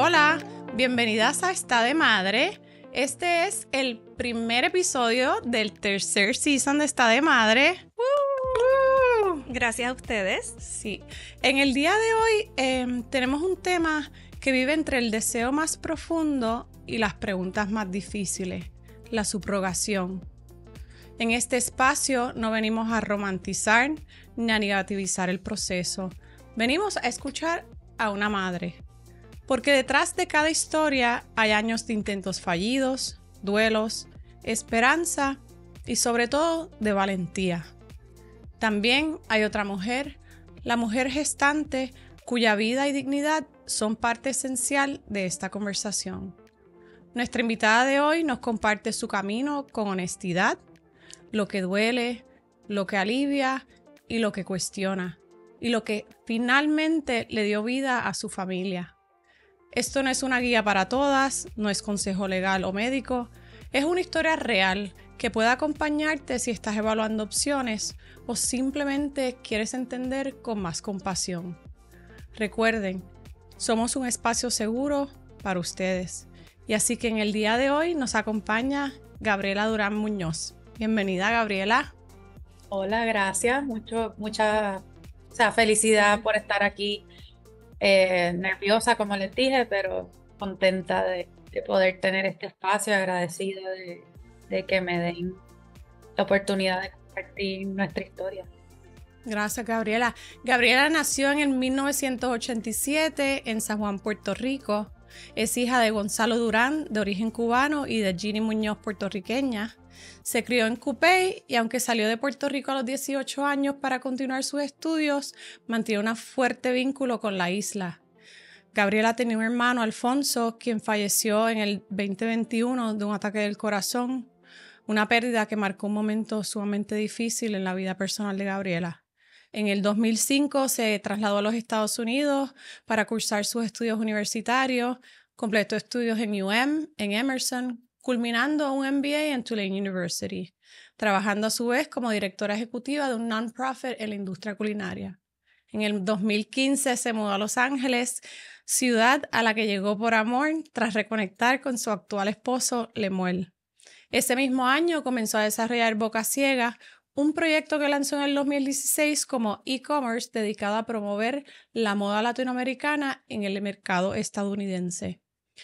Hola, bienvenidas a Está de Madre. Este es el primer episodio del tercer season de Está de Madre. Gracias a ustedes. Sí, en el día de hoy tenemos un tema que vive entre el deseo más profundo y las preguntas más difíciles, la subrogación. En este espacio no venimos a romantizar ni a negativizar el proceso. Venimos a escuchar a una madre. Porque detrás de cada historia hay años de intentos fallidos, duelos, esperanza y sobre todo de valentía. También hay otra mujer, la mujer gestante, cuya vida y dignidad son parte esencial de esta conversación. Nuestra invitada de hoy nos comparte su camino con honestidad, lo que duele, lo que alivia y lo que cuestiona, y lo que finalmente le dio vida a su familia. Esto no es una guía para todas, no es consejo legal o médico, es una historia real que puede acompañarte si estás evaluando opciones o simplemente quieres entender con más compasión. Recuerden, somos un espacio seguro para ustedes y así que en el día de hoy nos acompaña Gabriela Durán Muñoz. Bienvenida, Gabriela. Hola, gracias. Mucha felicidad por estar aquí. Nerviosa, como les dije, pero contenta de poder tener este espacio, agradecida de que me den la oportunidad de compartir nuestra historia. Gracias, Gabriela. Gabriela nació en el 1987 en San Juan, Puerto Rico. Es hija de Gonzalo Durán, de origen cubano, y de Ginny Muñoz, puertorriqueña. Se crió en Cupey y aunque salió de Puerto Rico a los 18 años para continuar sus estudios, mantiene un fuerte vínculo con la isla. Gabriela tenía un hermano, Alfonso, quien falleció en el 2021 de un ataque del corazón, una pérdida que marcó un momento sumamente difícil en la vida personal de Gabriela. En el 2005 se trasladó a los Estados Unidos para cursar sus estudios universitarios, completó estudios en en Emerson, culminando un MBA en Tulane University, trabajando a su vez como directora ejecutiva de un non-profit en la industria culinaria. En el 2015 se mudó a Los Ángeles, ciudad a la que llegó por amor tras reconectar con su actual esposo, Lemuel. Ese mismo año comenzó a desarrollar Boca Ciega, un proyecto que lanzó en el 2016 como e-commerce dedicado a promover la moda latinoamericana en el mercado estadounidense.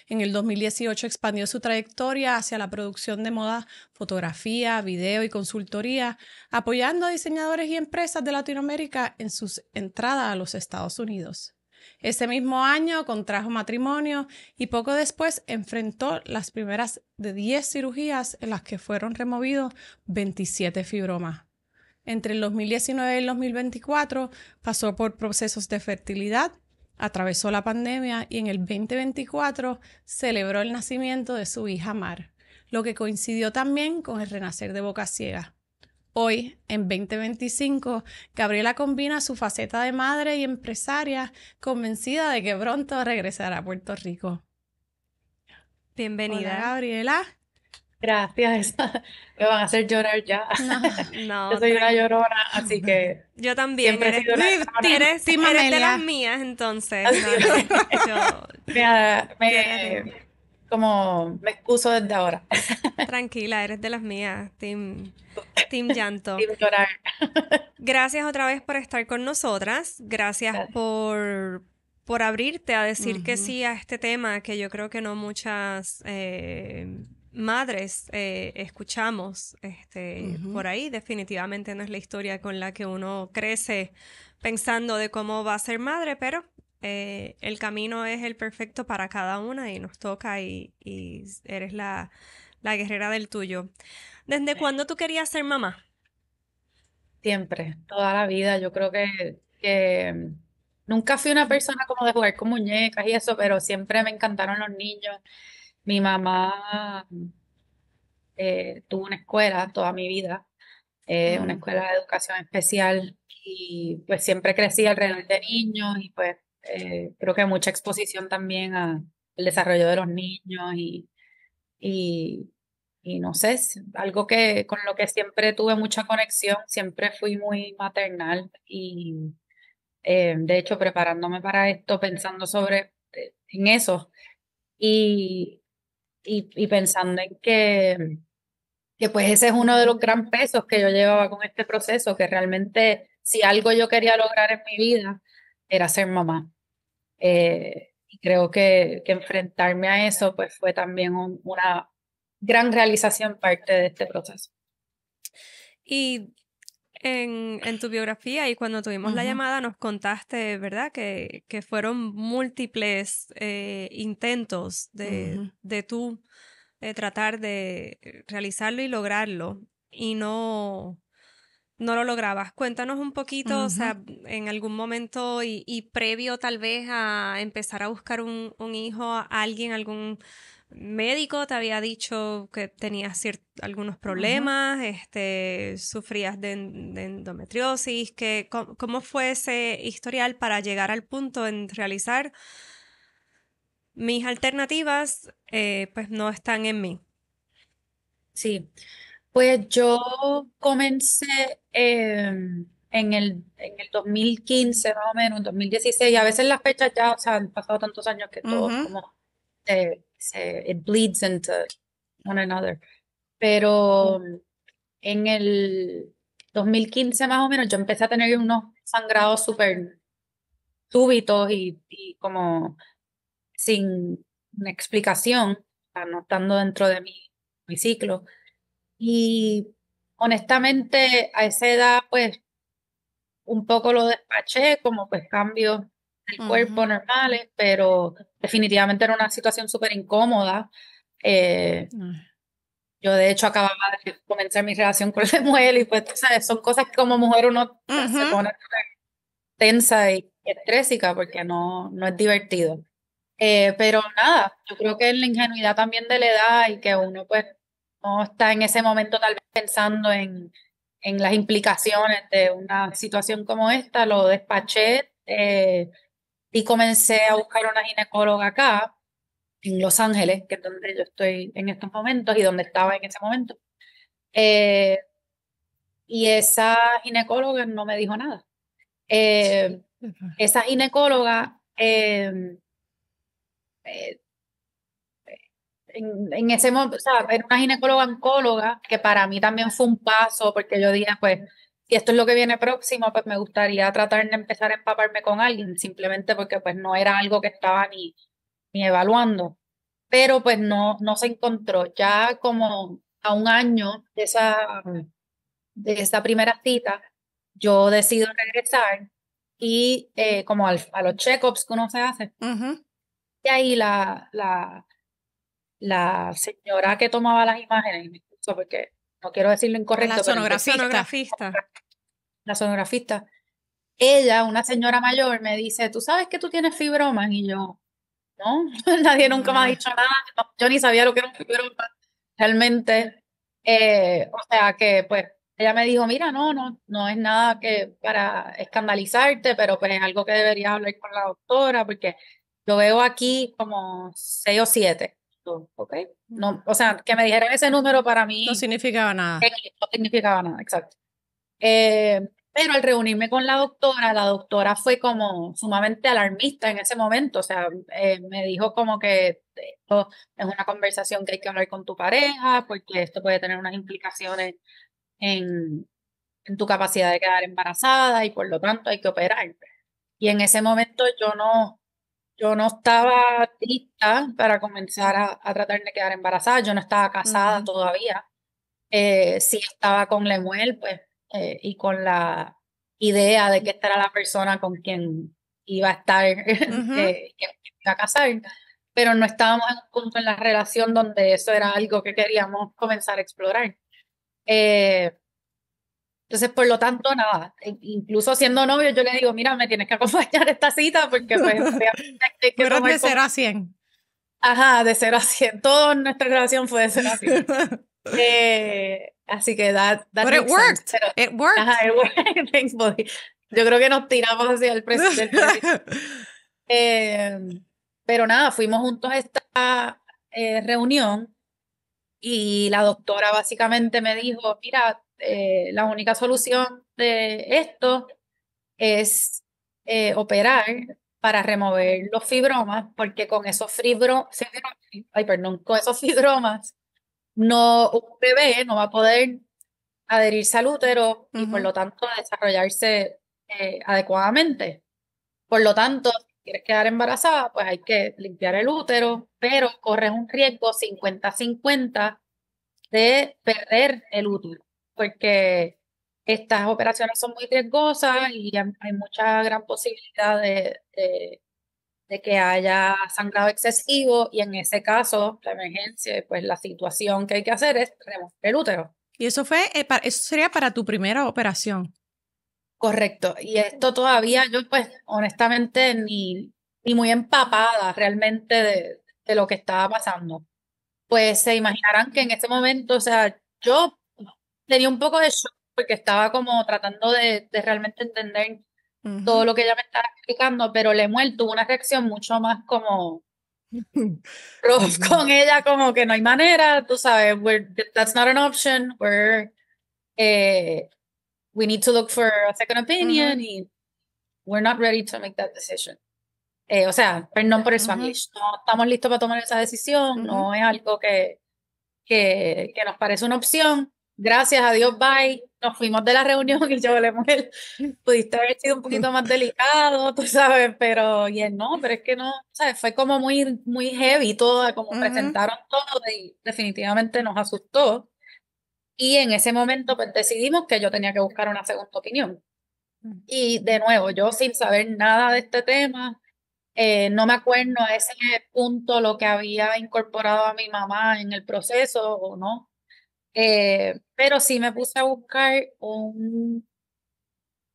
En el 2018 expandió su trayectoria hacia la producción de moda, fotografía, video y consultoría, apoyando a diseñadores y empresas de Latinoamérica en sus entradas a los Estados Unidos. Ese mismo año contrajo matrimonio y poco después enfrentó las primeras de 10 cirugías en las que fueron removidos 27 fibromas. Entre el 2019 y el 2024 pasó por procesos de fertilidad, atravesó la pandemia y en el 2024 celebró el nacimiento de su hija Mar, lo que coincidió también con el renacer de Boca Ciega. Hoy, en 2025, Gabriela combina su faceta de madre y empresaria, convencida de que pronto regresará a Puerto Rico. Bienvenida. Hola, Gabriela. Gracias. Me van a hacer llorar ya. No, Yo soy una llorona, así que yo también. siempre he sido una llorona. Eres de las mías, entonces. Me excuso desde ahora. Tranquila, eres de las mías. Team llanto. Sin llorar. Gracias otra vez por estar con nosotras. Gracias. por abrirte a decir que sí a este tema que yo creo que no muchas madres escuchamos por ahí. Definitivamente no es la historia con la que uno crece pensando de cómo va a ser madre, pero el camino es el perfecto para cada una y nos toca y eres la guerrera del tuyo. ¿Desde cuándo tú querías ser mamá? Siempre, toda la vida. Yo creo que nunca fui una persona como de jugar con muñecas y eso, pero siempre me encantaron los niños. Mi mamá tuvo una escuela toda mi vida, una escuela de educación especial y pues siempre crecí alrededor de niños y pues creo que mucha exposición también al desarrollo de los niños y, y no sé, es algo que con lo que siempre tuve mucha conexión, siempre fui muy maternal y de hecho preparándome para esto, pensando en eso, y, y pensando en que pues ese es uno de los gran pesos que yo llevaba con este proceso, que realmente si algo yo quería lograr en mi vida era ser mamá. Y creo que enfrentarme a eso pues fue también una gran realización parte de este proceso. Y en tu biografía y cuando tuvimos la llamada nos contaste, ¿verdad? Que fueron múltiples intentos de tú tratar de realizarlo y lograrlo y no lo lograbas. Cuéntanos un poquito, o sea, en algún momento y previo tal vez a empezar a buscar un hijo, algún médico te había dicho que tenías algunos problemas, sufrías de endometriosis, ¿cómo fue ese historial para llegar al punto en realizar mis alternativas, pues no están en mí? Sí, pues yo comencé en el 2015 más o menos, 2016, a veces las fechas ya, o sea, han pasado tantos años que todos como it bleeds into one another. Pero en el 2015 más o menos yo empecé a tener unos sangrados súper súbitos y como sin una explicación, o sea, no estando dentro de mi ciclo. Y honestamente, a esa edad, pues un poco lo despaché como pues cambios del cuerpo normales, pero definitivamente era una situación súper incómoda. Yo de hecho acababa de comenzar mi relación con Lemuel y pues, tú sabes, son cosas que como mujer uno se pone tensa y estrésica porque no es divertido. Pero nada, yo creo que en la ingenuidad también de la edad y que uno pues no está en ese momento tal vez pensando en las implicaciones de una situación como esta, lo despaché y comencé a buscar una ginecóloga acá en Los Ángeles, que es donde yo estoy en estos momentos y donde estaba en ese momento. Eh, y esa ginecóloga no me dijo nada. Esa ginecóloga eh, en ese momento, o sea, era una ginecóloga oncóloga, que para mí también fue un paso, porque yo dije, pues, si esto es lo que viene próximo, pues me gustaría tratar de empezar a empaparme con alguien, simplemente porque pues no era algo que estaba ni evaluando. Pero pues no se encontró. Ya como a un año de esa primera cita, yo decido regresar y como a los check-ups que uno se hace, y ahí la señora que tomaba las imágenes, me excuso porque no quiero decirlo incorrecto, La pero Sonografista. la sonografista, ella, una señora mayor, me dice, ¿tú sabes que tú tienes fibromas? Y yo, no, nadie nunca me ha dicho nada, yo ni sabía lo que era un fibroma, realmente. O sea que, pues, ella me dijo, mira, no es nada que para escandalizarte, pero pues es algo que deberías hablar con la doctora, porque yo veo aquí como 6 o 7. ¿Ok? No, o sea, que me dijeran ese número para mí No significaba nada. no significaba nada, exacto. Pero al reunirme con la doctora fue como sumamente alarmista en ese momento, o sea, me dijo como que esto es una conversación que hay que hablar con tu pareja, porque esto puede tener unas implicaciones en, en tu capacidad de quedar embarazada y por lo tanto hay que operar. Y en ese momento yo no estaba lista para comenzar a tratar de quedar embarazada, yo no estaba casada todavía. Sí estaba con Lemuel, pues, y con la idea de que esta era la persona con quien iba a estar, que iba a casar, pero no estábamos en un punto en la relación donde eso era algo que queríamos comenzar a explorar. Eh, entonces, por lo tanto, nada, incluso siendo novio, yo le digo, mira, me tienes que acompañar a esta cita porque pues obviamente hay que Fueron tomar de 0 a 100. Ajá, de 0 a 100. Toda nuestra relación fue de 0 a 100. Así que that But it makes sense. worked. Pero, It worked. ajá, it worked. Thanks, buddy. Yo creo que nos tiramos hacia el precipicio. Pero nada, fuimos juntos a esta reunión y la doctora básicamente me dijo, mira, la única solución de esto es operar para remover los fibromas, porque con esos con esos fibromas, no, un bebé no va a poder adherirse al útero y por Ujú. lo tanto desarrollarse adecuadamente. Por lo tanto, si quieres quedar embarazada, pues hay que limpiar el útero, pero corres un riesgo 50-50 de perder el útero, porque estas operaciones son muy riesgosas y hay mucha gran posibilidad de que haya sangrado excesivo y en ese caso, la emergencia, pues la situación que hay que hacer es remover el útero. Y eso fue, eso sería para tu primera operación. Correcto. Y esto todavía yo pues honestamente ni muy empapada realmente de lo que estaba pasando. Pues se imaginarán que en ese momento, o sea, yo tenía un poco de shock porque estaba como tratando de realmente entender todo Ujú. lo que ella me estaba explicando, pero Lemuel tuvo una reacción mucho más como rough con ella, como que no hay manera, tú sabes, that's not an option, eh, we need to look for a second Ujú, opinion y we're not ready to make that decision. O sea, perdón por el ujú, Spanglish, no estamos listos para tomar esa decisión, ujú. no es algo que nos parece una opción. Gracias a Dios, bye. Nos fuimos de la reunión y yo le dije, pudiste haber sido un poquito más delicado, tú sabes, pero y él no, pero es que no, ¿sabes? Fue como muy heavy todo, como Ujú, presentaron todo y definitivamente nos asustó. Y en ese momento pues decidimos que yo tenía que buscar una segunda opinión. Y de nuevo, yo sin saber nada de este tema, no me acuerdo a ese punto lo que había incorporado a mi mamá en el proceso o no. Pero sí me puse a buscar un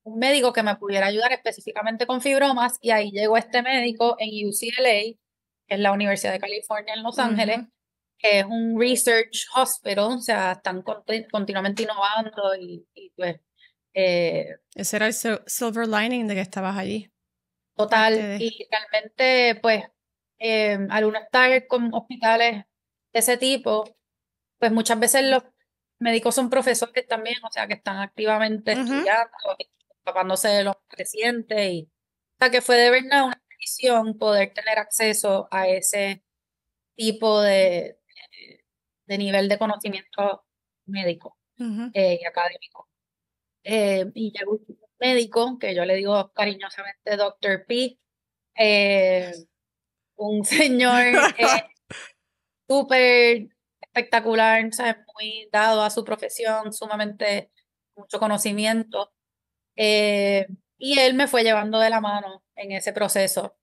médico que me pudiera ayudar específicamente con fibromas y ahí llegó este médico en UCLA, que es la Universidad de California en Los Ángeles, ujú. que es un research hospital, o sea, están continuamente innovando y pues Ese era el silver lining de que estabas allí. Parte total, de. y realmente pues al uno estar con hospitales de ese tipo, pues muchas veces los médicos son profesores también, o sea, que están activamente Ujú, estudiando, ocupándose de los pacientes y, o sea, que fue de verdad una bendición poder tener acceso a ese tipo de nivel de conocimiento médico ujú. y académico. Y llegó un médico, que yo le digo cariñosamente Doctor P, eh, un señor súper espectacular, ¿sabes? Muy dado a su profesión, sumamente mucho conocimiento. Eh, y él me fue llevando de la mano en ese proceso.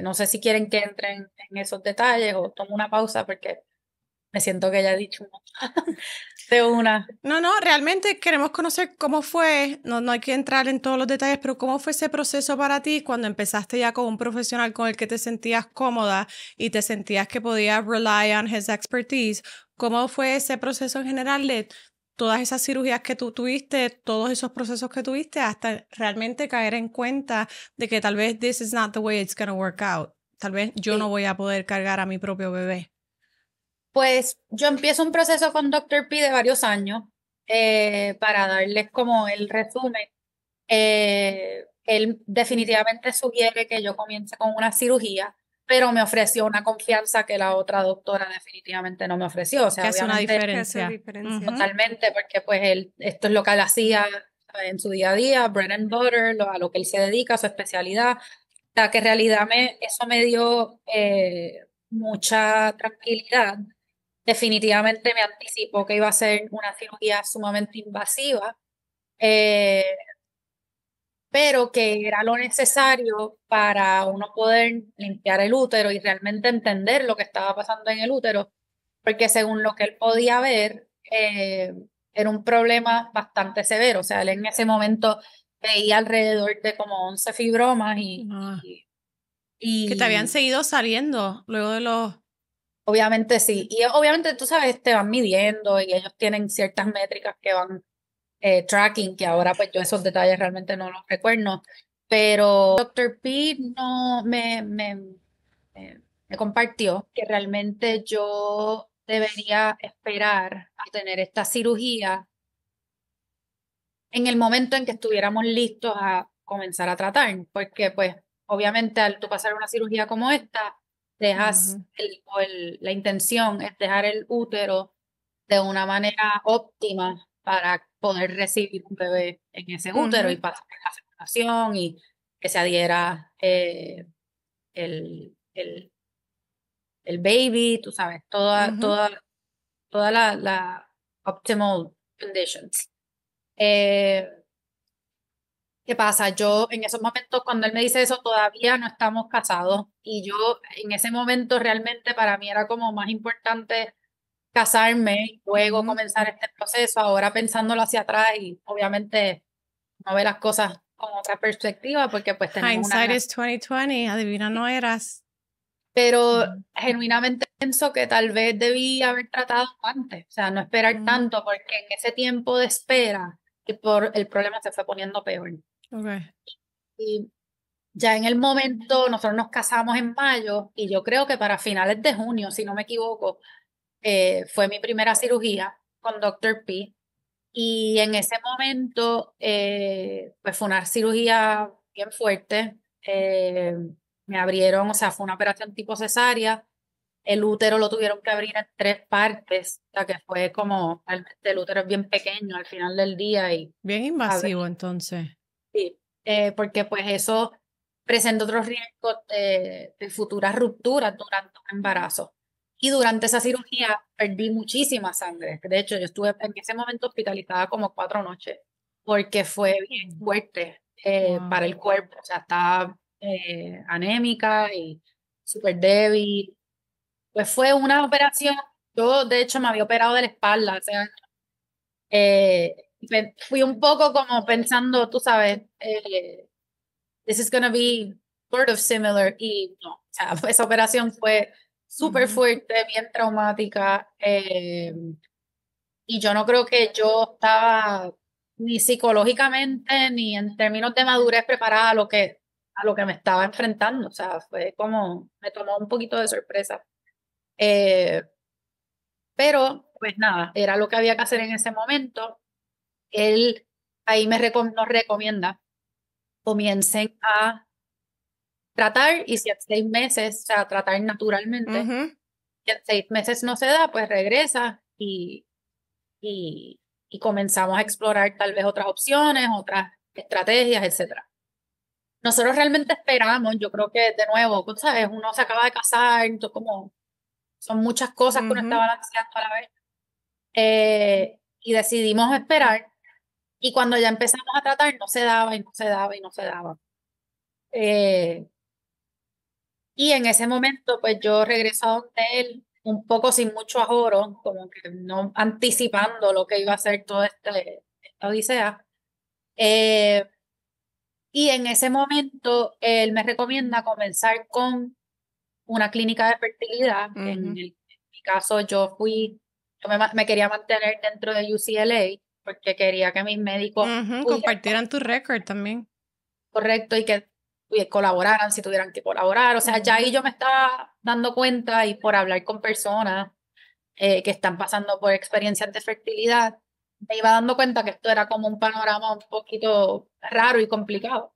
No sé si quieren que entren en esos detalles o tomo una pausa porque me siento que ya he dicho de una. No, no, realmente queremos conocer cómo fue, no, no hay que entrar en todos los detalles, pero cómo fue ese proceso para ti cuando empezaste ya con un profesional con el que te sentías cómoda y te sentías que podías rely on his expertise. ¿Cómo fue ese proceso en general de todas esas cirugías que tú tuviste, todos esos procesos que tuviste, hasta realmente caer en cuenta de que tal vez this is not the way it's going to work out? Tal vez yo no Sí. voy a poder cargar a mi propio bebé. Pues yo empiezo un proceso con Doctor P de varios años para darles como el resumen. Él definitivamente sugiere que yo comience con una cirugía, pero me ofreció una confianza que la otra doctora definitivamente no me ofreció. O Que sea, hace una obviamente Que hace diferencia. diferencia. Ujú, totalmente, porque pues él, esto es lo que él hacía en su día a día, bread and butter, a lo que él se dedica, su especialidad. O sea, que en realidad eso me dio mucha tranquilidad. Definitivamente me anticipó que iba a ser una cirugía sumamente invasiva, eh, pero que era lo necesario para uno poder limpiar el útero y realmente entender lo que estaba pasando en el útero, porque según lo que él podía ver, era un problema bastante severo. O sea, él en ese momento veía alrededor de como 11 fibromas ah. Que te habían y seguido saliendo luego de los. obviamente sí. Y obviamente tú sabes, te van midiendo y ellos tienen ciertas métricas que van tracking, que ahora pues yo esos detalles realmente no los recuerdo, pero Doctor P no me compartió que realmente yo debería esperar a tener esta cirugía en el momento en que estuviéramos listos a comenzar a tratar, porque pues obviamente al tú pasar una cirugía como esta, dejas Ujú. la intención es dejar el útero de una manera óptima para poder recibir un bebé en ese útero y Ujú. pasar la fecundación y que se adhiera el, el, el baby, tú sabes, Ujú. toda la optimal conditions. Eh, ¿Qué pasa? Yo en esos momentos, cuando él me dice eso, todavía no estamos casados y yo en ese momento realmente para mí era como más importante casarme y luego Ujú. comenzar este proceso, ahora pensándolo hacia atrás y obviamente no ve las cosas con otra perspectiva porque pues tenemos una Hindsight relación. is 2020, adivina no eras. Pero Ujú. genuinamente pienso que tal vez debí haber tratado antes, o sea, no esperar Ujú. tanto porque en ese tiempo de espera y por el problema se fue poniendo peor. Okay. Y ya en el momento, nosotros nos casamos en mayo y yo creo que para finales de junio, si no me equivoco, fue mi primera cirugía con Doctor P. Y en ese momento, pues fue una cirugía bien fuerte. Me abrieron, o sea, fue una operación tipo cesárea. El útero lo tuvieron que abrir en 3 partes, o sea, que fue como, el útero es bien pequeño al final del día y Bien invasivo abrir, entonces. sí, porque pues eso presenta otros riesgos de futuras rupturas durante un embarazo. Y durante esa cirugía perdí muchísima sangre. De hecho, yo estuve en ese momento hospitalizada como 4 noches, porque fue bien fuerte Wow. para el cuerpo. O sea, estaba anémica y súper débil. Pues fue una operación. Yo, de hecho, me había operado de la espalda. O sea, fui un poco como pensando, tú sabes, this is gonna be sort of similar. Y no, o sea, esa operación fue súper Ujú. fuerte, bien traumática. Y yo no creo que yo estaba ni psicológicamente ni en términos de madurez preparada a lo que me estaba enfrentando. O sea, fue como, me tomó un poquito de sorpresa. Eh, pero, pues nada, era lo que había que hacer en ese momento. Él ahí nos recomienda, comiencen a tratar y si en 6 meses, o sea, tratar naturalmente, Ujú. si en 6 meses no se da, pues regresa y comenzamos a explorar tal vez otras opciones, otras estrategias, etcétera. Nosotros realmente esperamos, yo creo que de nuevo, pues, ¿sabes? Uno se acaba de casar, entonces como son muchas cosas que uno está Ujú. balanceando a la vez. Y decidimos esperar y cuando ya empezamos a tratar no se daba y no se daba y no se daba. Eh, y en ese momento pues yo regreso a donde él un poco sin mucho ahorro, como que no anticipando lo que iba a ser toda esta odisea. Eh, y en ese momento él me recomienda comenzar con una clínica de fertilidad. Ujú. En mi caso yo me quería mantener dentro de UCLA porque quería que mis médicos Ujú. pudieran Compartieran tu récord también. correcto y que colaboraran si tuvieran que colaborar. O sea, ya Ujú. ahí yo me estaba dando cuenta y por hablar con personas que están pasando por experiencias de fertilidad, me iba dando cuenta que esto era como un panorama un poquito raro y complicado.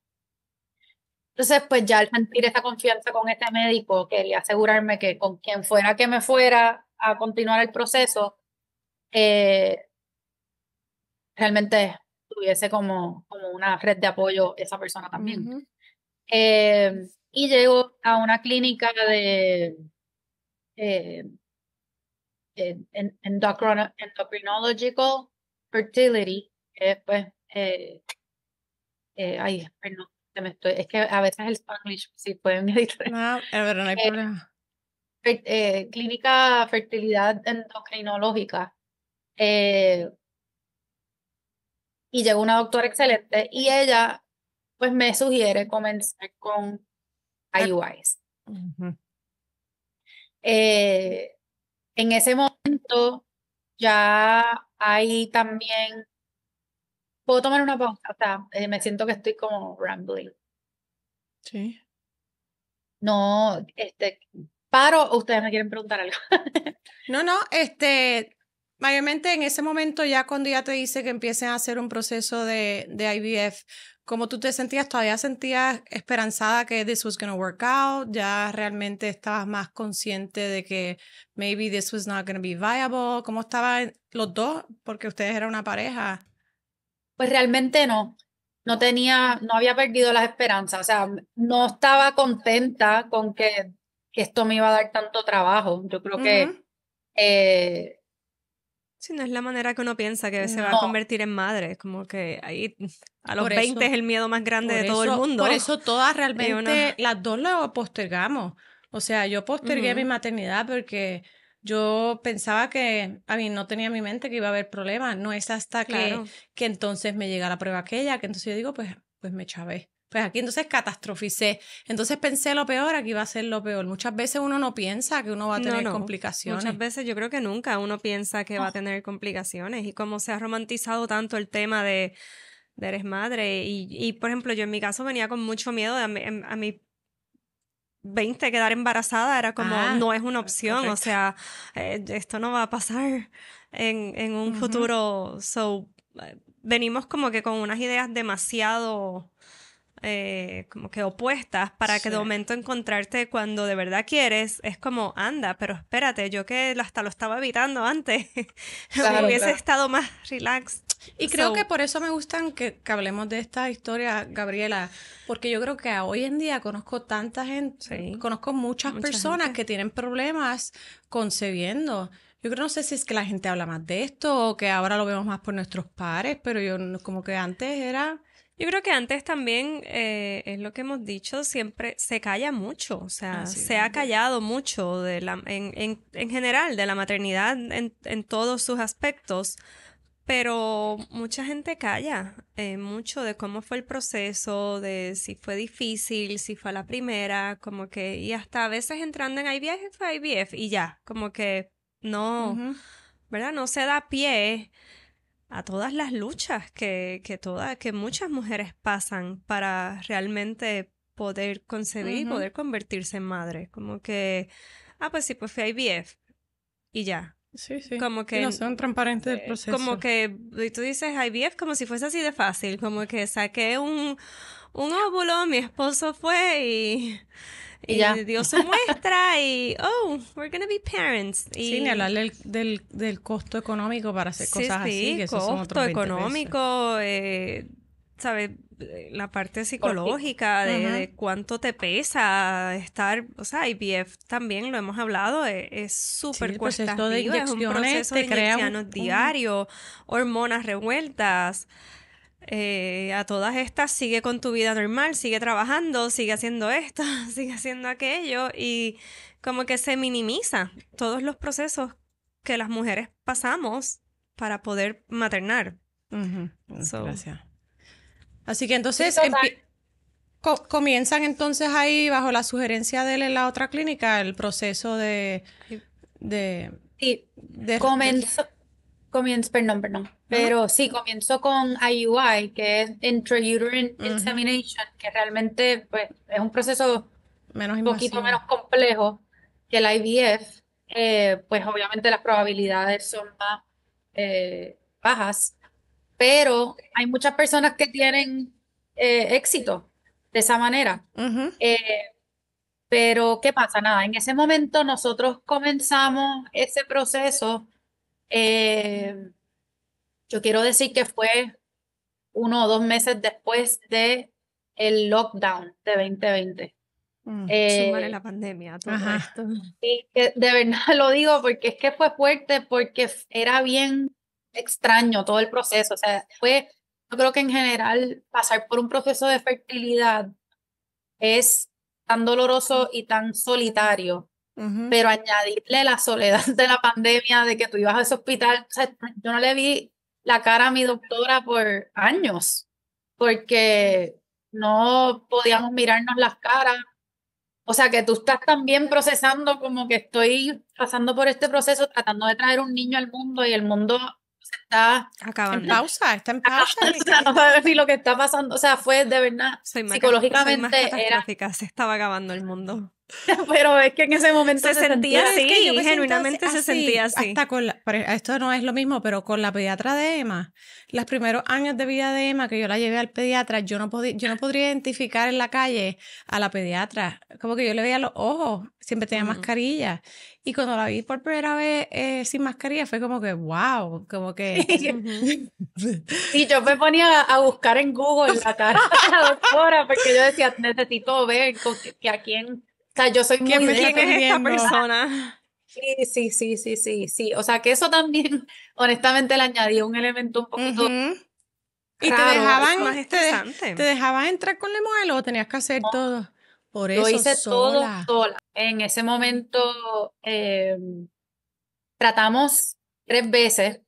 Entonces, pues ya al sentir esa confianza con este médico, quería asegurarme que con quien fuera que me fuera a continuar el proceso, eh, realmente tuviese como una red de apoyo esa persona también. Ujú. Y llego a una clínica de eh, endocrinological fertility, que es pues, perdón, es que a veces el Spanglish, si pueden editar. No, pero no hay Eh, problema. Clínica fertilidad endocrinológica. eh, y llegó una doctora excelente y ella pues me sugiere comenzar con Ah. IUIs. Ujú. Eh, en ese momento ya hay también, puedo tomar una pausa, o sea, me siento que estoy como rambling. Sí. No, paro, o ustedes me quieren preguntar algo. No, no, mayormente en ese momento, ya cuando ya te dice que empiecen a hacer un proceso de IVF, ¿cómo tú te sentías? ¿Todavía sentías esperanzada que this was going to work out? ¿Ya realmente estabas más consciente de que maybe this was not going to be viable? ¿Cómo estaban los dos? Porque ustedes eran una pareja. Pues realmente no había perdido las esperanzas, o sea, no estaba contenta con que esto me iba a dar tanto trabajo. Yo creo que Sí, no es la manera que uno piensa que se va a no, convertir en madre, como que ahí a los Por 20 es eso, el miedo más grande de por todo el eso, mundo. por eso todas Y uno, realmente, las dos lo postergamos. O sea, yo postergué mi ujú, maternidad porque yo pensaba que, a mí no tenía en mi mente que iba a haber problemas. No es hasta claro. que entonces me llega la prueba aquella, que entonces yo digo, pues me chavé. Pues aquí entonces catastroficé. Entonces pensé lo peor, aquí va a ser lo peor. Muchas veces uno no piensa que uno va a No, tener no. Muchas complicaciones. veces yo creo que nunca uno piensa que va a tener complicaciones y como se ha romantizado tanto el tema de eres madre y por ejemplo yo en mi caso venía con mucho miedo a mi 20 quedar embarazada era como Ah, no es una opción, o correcto. sea, esto no va a pasar en un Ujú, futuro, venimos como que con unas ideas demasiado como que opuestas para que sí. de momento encontrarte cuando de verdad quieres, es como, anda, pero espérate, yo que hasta lo estaba evitando antes, claro, hubiese claro. estado más relaxed. Y creo que So, por eso me gustan que hablemos de esta historia, Gabriela, porque yo creo que hoy en día conozco tanta gente, sí, conozco muchas mucha personas gente. que tienen problemas concebiendo. Yo creo, no sé si es que la gente habla más de esto o que ahora lo vemos más por nuestros pares, pero yo como que antes era... Yo creo que antes también es lo que hemos dicho, siempre se calla mucho, o sea, Así se ha es. callado mucho en general de la maternidad en todos sus aspectos, pero mucha gente calla mucho de cómo fue el proceso, de si fue difícil, si fue a la primera, como que, y hasta a veces entrando en IVF fue IVF y ya, como que no, Ujú, ¿verdad? No se da pie a todas las luchas que muchas mujeres pasan para realmente poder concebir y ujú. poder convertirse en madre. Como que, pues sí, pues fue IVF y ya. Sí, sí. Como Y no que, son transparentes del como proceso. que, y tú dices IVF como si fuese así de fácil, como que saqué un óvulo, mi esposo fue Y y ya, dio su muestra y, oh, we're gonna be parents. Sí, ni Y hablar del costo económico para hacer sí, cosas así, sí, que esos son otros costo 20 pesos. económico, ¿sabes? La parte psicológica Ujú. de cuánto te pesa estar, o sea, IVF también lo hemos hablado, es Sí, súper el cuesta proceso de arriba, es un inyecciones proceso de te crea inyecciones diarios, hormonas revueltas, a todas estas sigue con tu vida normal, sigue trabajando, sigue haciendo esto, sigue haciendo aquello y como que se minimiza todos los procesos que las mujeres pasamos para poder maternar. Ujú, So, gracias. Así que sí, entonces total. comienzan entonces ahí bajo la sugerencia de él en la otra clínica el proceso ay, de, Sí, de- perdón, ajá, pero sí, comenzó con IUI, que es Intrauterine ujú, Insemination, que realmente pues, es un proceso menos un poquito invasivo. menos complejo que el IVF. Pues obviamente las probabilidades son más bajas, pero hay muchas personas que tienen éxito de esa manera. Ujú, Eh, pero ¿qué pasa? Nada, en ese momento nosotros comenzamos ese proceso. eh, yo quiero decir que fue 1 o 2 meses después de el lockdown de 2020. súmale la Eh, pandemia a todo ajá, esto. sí, que de verdad lo digo porque es que fue fuerte, porque era bien extraño todo el proceso. O sea, yo creo que en general pasar por un proceso de fertilidad es tan doloroso y tan solitario, ujú. pero añadirle la soledad de la pandemia, de que tú ibas a ese hospital, o sea, yo no le vi la cara a mi doctora por años, porque no podíamos mirarnos las caras. O sea, que tú estás también procesando como que estoy pasando por este proceso, tratando de traer un niño al mundo y el mundo está en Acabando. pausa, está en pausa. o sea, no sabes ni lo que está pasando. O sea, fue de verdad, Soy más psicológicamente era, catastrófica, se estaba acabando el mundo. pero es que en ese momento Se sentía Pero es así, que yo me siento genuinamente se sentía así. Hasta pero esto no es lo mismo, pero con la pediatra de Emma, los primeros años de vida de Emma, que yo la llevé al pediatra, yo no podría identificar en la calle a la pediatra. Como que yo le veía los ojos, siempre tenía mascarilla. Y cuando la vi por primera vez sin mascarilla, fue como que, wow, como que... y yo me ponía a buscar en Google la cara de la doctora, porque yo decía, necesito ver que a quién, o sea, yo soy ¿Quién muy me de está ¿Quién es esta atendiendo? persona? sí. O sea, que eso también, honestamente, le añadió un elemento un poquito Ujú. ¿Y te raro. dejaban, Más te estresante. dejaban entrar con Lemuel o tenías que hacer todo? Por Yo eso, hice todo sola. sola. En ese momento tratamos 3 veces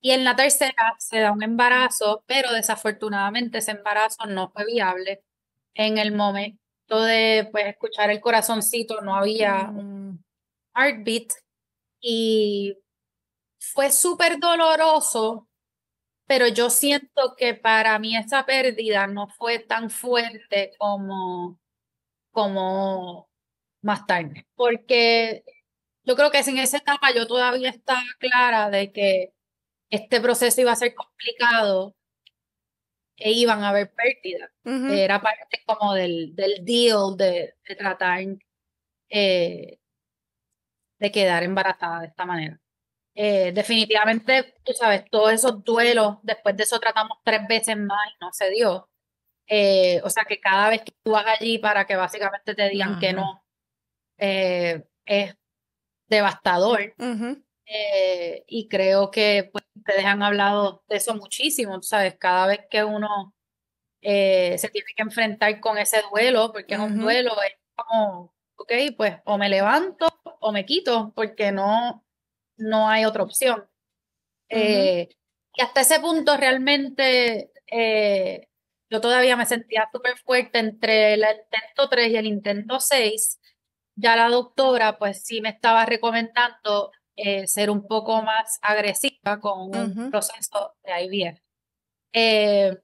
y en la tercera se da un embarazo, pero desafortunadamente ese embarazo no fue viable. En el momento de pues, escuchar el corazoncito no había un Mm, heartbeat y fue súper doloroso, pero yo siento que para mí esa pérdida no fue tan fuerte como más tarde, porque yo creo que en esa etapa yo todavía estaba clara de que este proceso iba a ser complicado e iban a haber pérdidas. ujú. Era parte como del deal de tratar eh, de quedar embarazada de esta manera. Definitivamente, tú sabes, todos esos duelos, después de eso tratamos 3 veces más y no se dio. O sea que cada vez que tú vas allí para que básicamente te digan que Ajá. no, es devastador. Ujú. Y creo que pues, ustedes han hablado de eso muchísimo, tú sabes, cada vez que uno se tiene que enfrentar con ese duelo, porque es un Ujú. duelo, es como, ok, pues o me levanto o me quito, porque no hay otra opción. Ujú. Y hasta ese punto realmente yo todavía me sentía súper fuerte entre el intento 3 y el intento 6. Ya la doctora pues sí me estaba recomendando ser un poco más agresiva con un Ujú. proceso de IVF. Eh,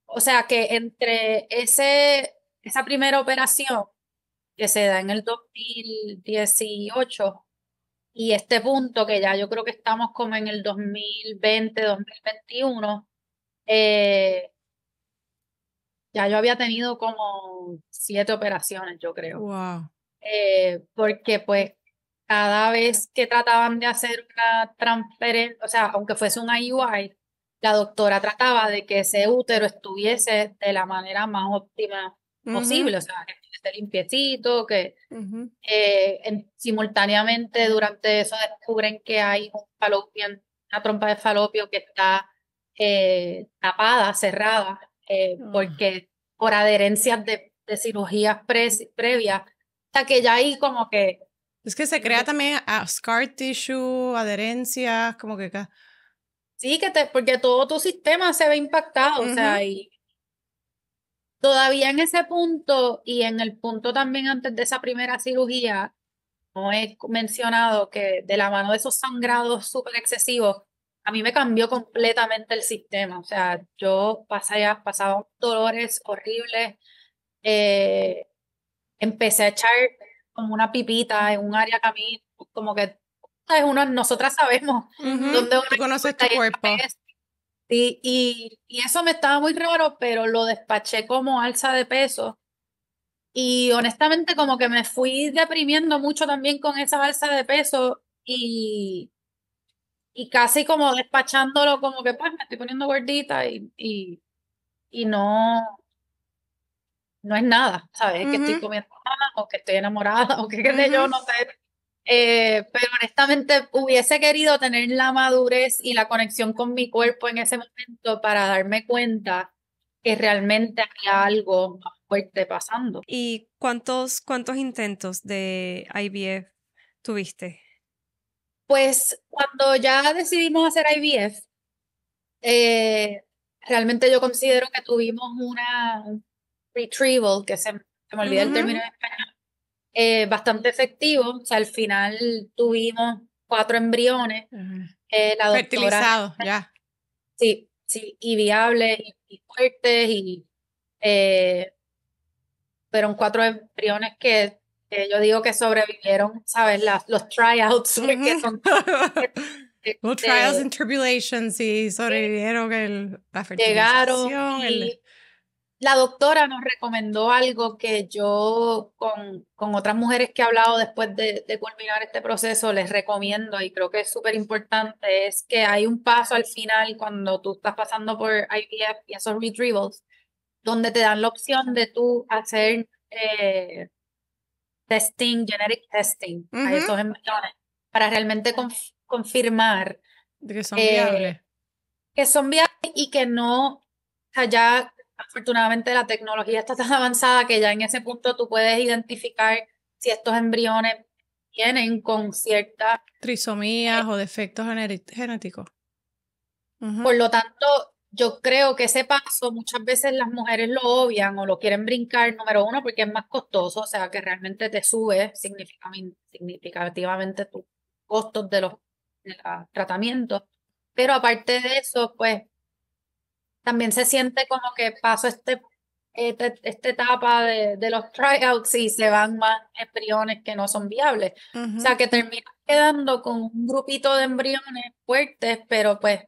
o sea que entre esa primera operación que se da en el 2018 y este punto que ya yo creo que estamos como en el 2020, 2021, eh, ya yo había tenido como 7 operaciones, yo creo. Wow. Porque pues cada vez que trataban de hacer una transferencia, o sea, aunque fuese un IUI, la doctora trataba de que ese útero estuviese de la manera más óptima Ujú. posible, o sea, que estuviese limpiecito, que Ujú. simultáneamente durante eso descubren que hay un falopio, una trompa de falopio que está tapada, cerrada, Ah. porque por adherencias de cirugías previas, o sea que ya ahí como que Es que se crea también scar tissue, adherencias, como que... sí, porque todo tu sistema se ve impactado, o sea, Ujú. y todavía en ese punto y en el punto también antes de esa primera cirugía, no he mencionado que de la mano de esos sangrados súper excesivos, a mí me cambió completamente el sistema. O sea, yo pasaba dolores horribles, eh, empecé a echar como una pipita en un área camino, como que ¿sabes? Nosotras sabemos Ujú. dónde uno Tú conoces está tu y cuerpo. y eso me estaba muy raro, pero lo despaché como alza de peso. Y honestamente como que me fui deprimiendo mucho también con esa alza de peso y casi como despachándolo como que pues me estoy poniendo gordita y no es nada, ¿sabes? Es que estoy Ujú. comiendo más o que estoy enamorada o que qué sé yo, Ujú. no sé. Pero honestamente hubiese querido tener la madurez y la conexión con mi cuerpo en ese momento para darme cuenta que realmente había algo más fuerte pasando. ¿Y cuántos intentos de IVF tuviste? Pues cuando ya decidimos hacer IVF, eh, realmente yo considero que tuvimos un retrieval, que se me olvida el Ujú. término en español, bastante efectivo. O sea, al final tuvimos 4 embriones. Ajá. La doctora, Fertilizado, ya. sí, y viables y fuertes, fueron 4 embriones que yo digo que sobrevivieron, ¿sabes? Los tryouts, que son Well, trials and este, tribulations y sobrevivieron la llegaron fertilización. y la doctora nos recomendó algo que yo con otras mujeres que he hablado después de culminar este proceso les recomiendo y creo que es súper importante, es que hay un paso al final cuando tú estás pasando por IVF y esos retrievals, donde te dan la opción de tú hacer testing, genetic testing a esos embriones para realmente confirmar de que son viables. que son viables y que no, o sea, ya afortunadamente la tecnología está tan avanzada que ya en ese punto tú puedes identificar si estos embriones vienen con cierta... Trisomías o defectos genéticos. Por lo tanto, yo creo que ese paso muchas veces las mujeres lo obvian o lo quieren brincar, número uno, porque es más costoso, o sea, que realmente te sube significativamente tus costos de los tratamientos. Pero aparte de eso, pues también se siente como que paso esta etapa de los tryouts y se van más embriones que no son viables. O sea, que terminas quedando con un grupito de embriones fuertes, pero pues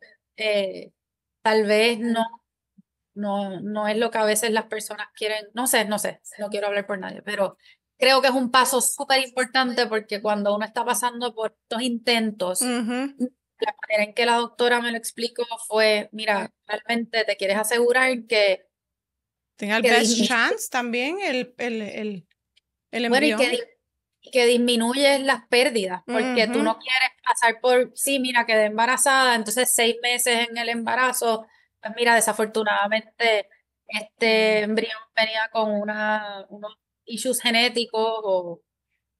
tal vez no es lo que a veces las personas quieren. No sé, no quiero hablar por nadie, pero creo que es un paso súper importante porque cuando uno está pasando por estos intentos, la manera en que la doctora me lo explicó fue, mira, realmente te quieres asegurar que tenga el best chance también el bueno, embrión. y que disminuyes las pérdidas, porque tú no quieres pasar por, sí, mira, quedé embarazada, entonces 6 meses en el embarazo, pues mira, desafortunadamente este embrión venía con unos issues genéticos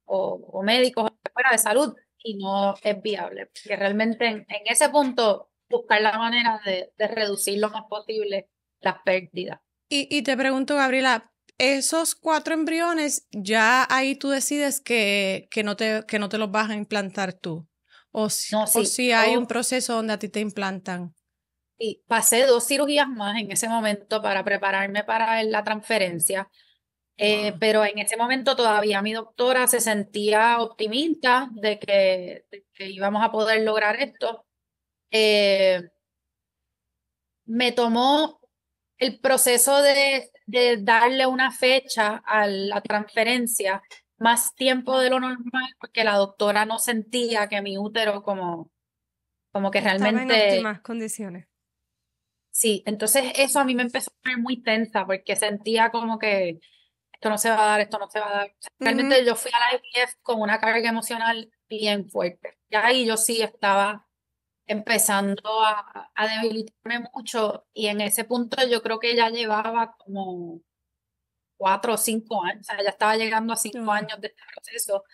o médicos fuera de salud y no es viable. Que realmente en ese punto buscar la manera de reducir lo más posible las pérdidas. Y te pregunto, Gabriela, esos 4 embriones, ya ahí tú decides que no te los vas a implantar tú. O si hay un proceso donde a ti te implantan. Y pasé 2 cirugías más en ese momento para prepararme para la transferencia. Pero en ese momento todavía mi doctora se sentía optimista de que íbamos a poder lograr esto. Me tomó el proceso de darle una fecha a la transferencia más tiempo de lo normal porque la doctora no sentía que mi útero como que realmente... Estaba en óptimas condiciones. Sí, entonces eso a mí me empezó a poner muy tensa porque sentía como que esto no se va a dar, esto no se va a dar. O sea, realmente yo fui a la IVF con una carga emocional bien fuerte. Y ahí yo sí estaba empezando a debilitarme mucho y en ese punto yo creo que ya llevaba como 4 o 5 años, o sea, ya estaba llegando a 5 años de este proceso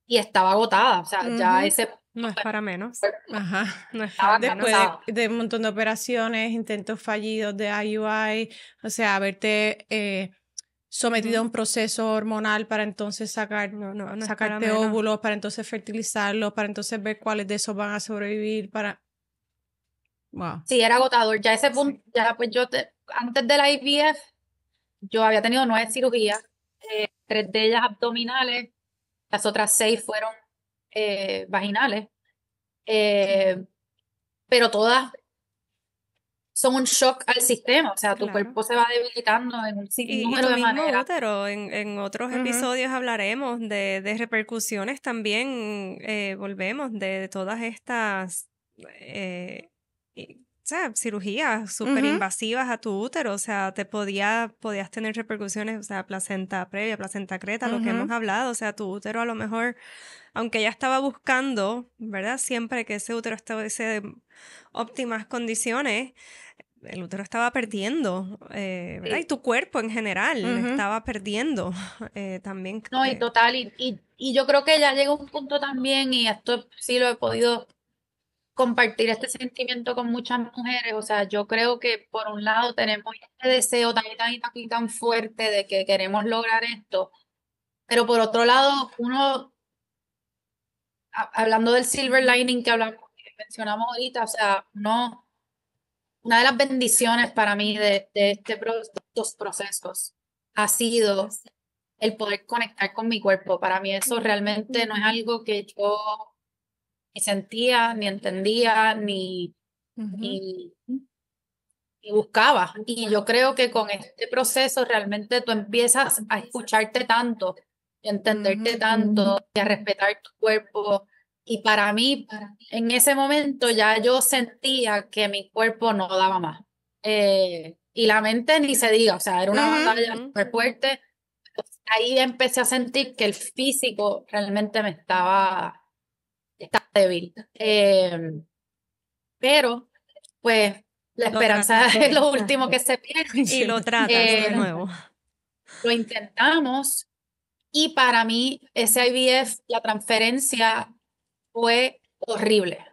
y estaba agotada, o sea, ya ese punto no es para menos. Ajá. No es para Después menos. de un montón de operaciones, intentos fallidos de IUI, o sea, haberte sometido a un proceso hormonal para entonces sacarte óvulos, para entonces fertilizarlos, para entonces ver cuáles de esos van a sobrevivir, Wow. Sí, era agotador. Ya ese punto, ya pues antes de la IVF, yo había tenido 9 cirugías, 3 de ellas abdominales, las otras 6 fueron vaginales, pero todas son un shock al sistema, o sea, tu cuerpo se va debilitando en un sinnúmero de maneras. Útero, en otros episodios hablaremos de repercusiones también, volvemos de todas estas o sea, cirugías súper invasivas a tu útero, o sea, podías tener repercusiones, o sea, placenta previa, placenta creta, lo que hemos hablado, o sea, tu útero a lo mejor, aunque ya estaba buscando, ¿verdad? Siempre que ese útero estuviese en óptimas condiciones, el útero estaba perdiendo, ¿verdad? Y tu cuerpo en general estaba perdiendo también. No, y total, y yo creo que ya llega un punto también, y esto sí lo he podido compartir este sentimiento con muchas mujeres, o sea, yo creo que por un lado tenemos este deseo tan fuerte de que queremos lograr esto, pero por otro lado, uno, hablando del silver lining que hablamos mencionamos ahorita, o sea, una de las bendiciones para mí de estos procesos ha sido el poder conectar con mi cuerpo. Para mí eso realmente no es algo que yo ni sentía, ni entendía, ni, ni buscaba. Y yo creo que con este proceso realmente tú empiezas a escucharte tanto, y a entenderte tanto, y a respetar tu cuerpo. Y para mí, en ese momento ya yo sentía que mi cuerpo no daba más. Y la mente ni se diga, o sea, era una batalla súper fuerte. Ahí empecé a sentir que el físico realmente estaba débil. Pero, pues, la Lo esperanza trataste es lo último que se pierde. y lo tratas de nuevo. Lo intentamos y para mí ese IVF, la transferencia fue horrible.